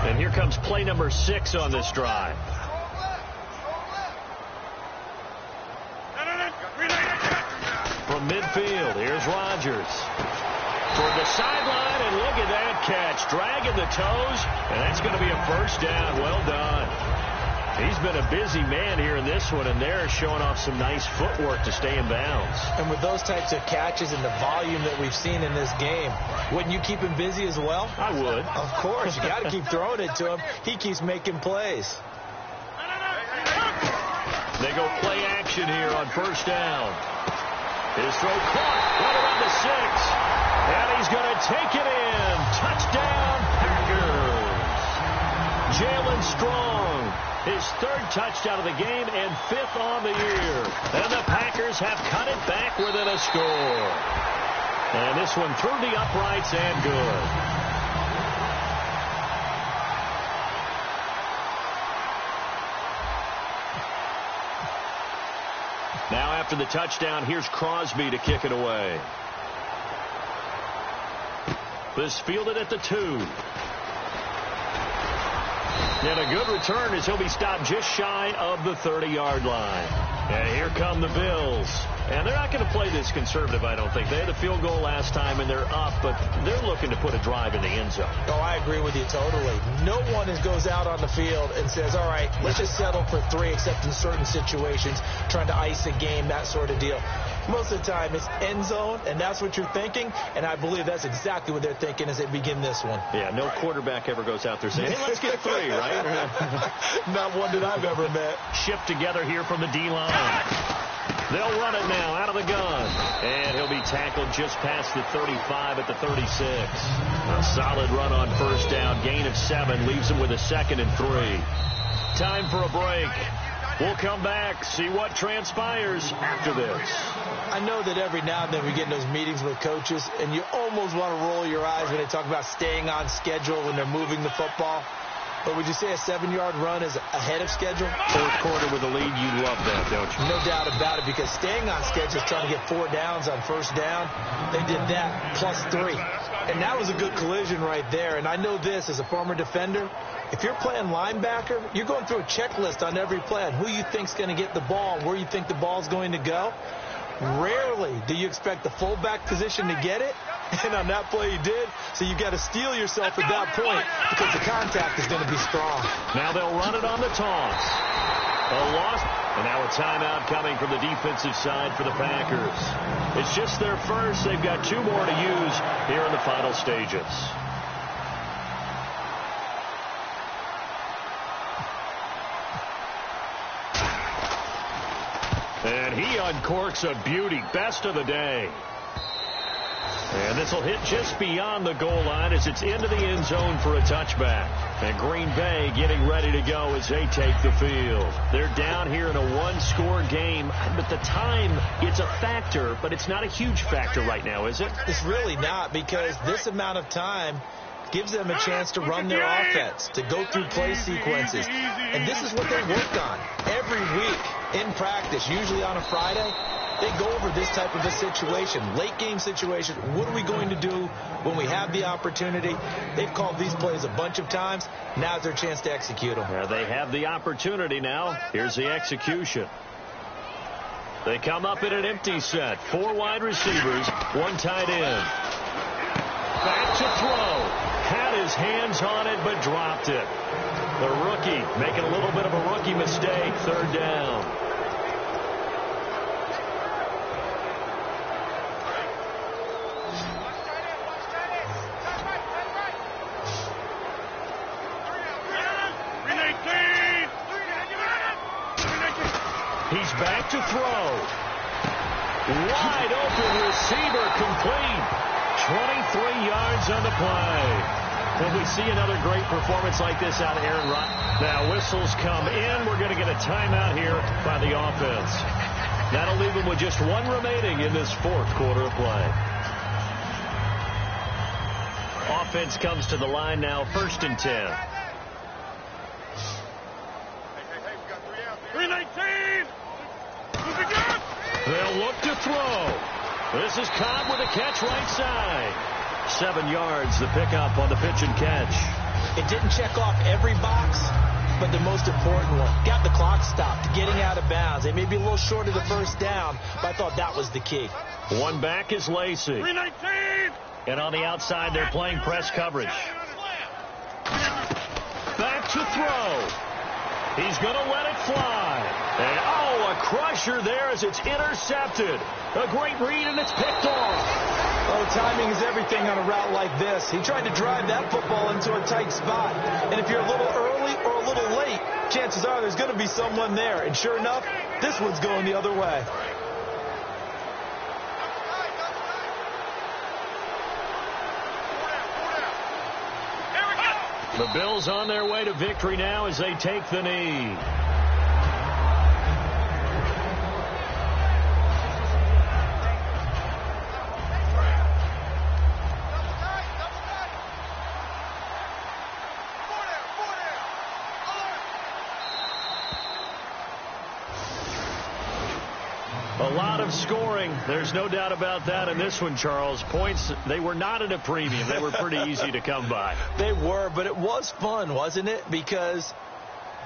And here comes play number 6 on this drive. From midfield, here's Rodgers. Toward the sideline, and look at that catch. Dragging the toes, and that's going to be a 1st down. Well done. He's been a busy man here in this one, and they're showing off some nice footwork to stay in bounds.
And with those types of catches and the volume that we've seen in this game, wouldn't you keep him busy as well?
I would.
Of course. You got to keep throwing it to him. He keeps making plays.
They go play action here on 1st down. His throw caught right around the 6. And he's going to take it in. Touchdown, Packers. Jalen Strong, his 3rd touchdown of the game and 5th on the year. And the Packers have cut it back within a score. And this one through the uprights and good. Now after the touchdown, here's Crosby to kick it away. This fielded at the 2. And a good return as he'll be stopped just shy of the 30-yard line. And here come the Bills. And they're not going to play this conservative, I don't think. They had a field goal last time, and they're up, but they're looking to put a drive in the end zone.
Oh, I agree with you totally. No one goes out on the field and says, all right, let's just settle for 3, except in certain situations, trying to ice a game, that sort of deal. Most of the time, it's end zone, and that's what you're thinking, and I believe that's exactly what they're thinking as they begin this one.
Yeah, no quarterback ever goes out there saying, hey, let's get 3, right?
Not one that I've ever met.
Shift together here from the D-line. They'll run it now out of the gun. And he'll be tackled just past the 35 at the 36. A solid run on 1st down. Gain of 7 leaves him with a 2nd and 3. Time for a break. We'll come back, see what transpires after this.
I know that every now and then we get in those meetings with coaches, and you almost want to roll your eyes when they talk about staying on schedule when they're moving the football. But would you say a 7-yard run is ahead of schedule?
Fourth quarter with a lead, you love that, don't you?
No doubt about it, because staying on schedule is trying to get 4 downs on first down. They did that +3. And that was a good collision right there. And I know this as a former defender. If you're playing linebacker, you're going through a checklist on every play on who you think's going to get the ball and where you think the ball's going to go. Rarely do you expect the fullback position to get it. And on that play, he did. So you've got to steel yourself at that point because the contact is going to be strong.
Now they'll run it on the toss. A loss. And now a timeout coming from the defensive side for the Packers. It's just their first. They've got 2 more to use here in the final stages. And he uncorks a beauty. Best of the day. And this will hit just beyond the goal line as it's into the end zone for a touchback. And Green Bay getting ready to go as they take the field. They're down here in a 1-score game. But the time, it's a factor, but it's not a huge factor right now, is it?
It's really not, because this amount of time gives them a chance to run their offense, to go through play sequences. And this is what they worked on every week in practice, usually on a Friday. They go over this type of a situation, late-game situation. What are we going to do when we have the opportunity? They've called these plays a bunch of times. Now's their chance to execute them.
Yeah, they have the opportunity now. Here's the execution. They come up in an empty set. 4 wide receivers, 1 tight end. Back to throw. Had his hands on it, but dropped it. The rookie making a little bit of a rookie mistake. 3rd down. He's back to throw. Wide open receiver complete. 23 yards on the play. Will we see another great performance like this out of Aaron Rodgers? Now whistles come in. We're going to get a timeout here by the offense. That'll leave them with just 1 remaining in this 4th quarter of play. Offense comes to the line now, 1st and 10.
319.
They'll look to throw. This is Cobb with a catch right side. 7 yards, the pickup on the pitch and catch.
It didn't check off every box, but the most important one. Got the clock stopped, getting out of bounds. They may be a little short of the 1st down, but I thought that was the key.
1 back is Lacey.
319.
And on the outside, they're playing press coverage. Back to throw. He's going to let it fly. And, a crusher there as it's intercepted. A great read, and it's picked off.
Oh, timing is everything on a route like this. He tried to drive that football into a tight spot. And if you're a little early or a little late, chances are there's going to be someone there. And sure enough, this one's going the other way.
The Bills on their way to victory now as they take the knee. A lot of scoring. There's no doubt about that in this one, Charles. Points, they were not at a premium. They were pretty easy to come by.
They were, but it was fun, wasn't it? Because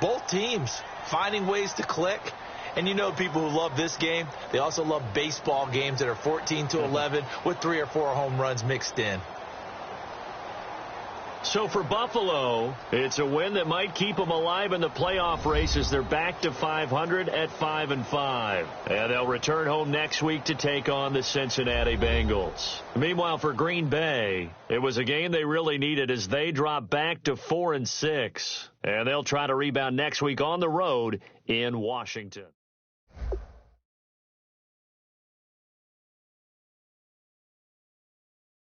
both teams finding ways to click. And you know people who love this game, they also love baseball games that are 14-11 with 3 or 4 home runs mixed in.
So for Buffalo, it's a win that might keep them alive in the playoff race as they're back to 500 at 5-5. And they'll return home next week to take on the Cincinnati Bengals. Meanwhile, for Green Bay, it was a game they really needed as they drop back to 4-6. And they'll try to rebound next week on the road in Washington.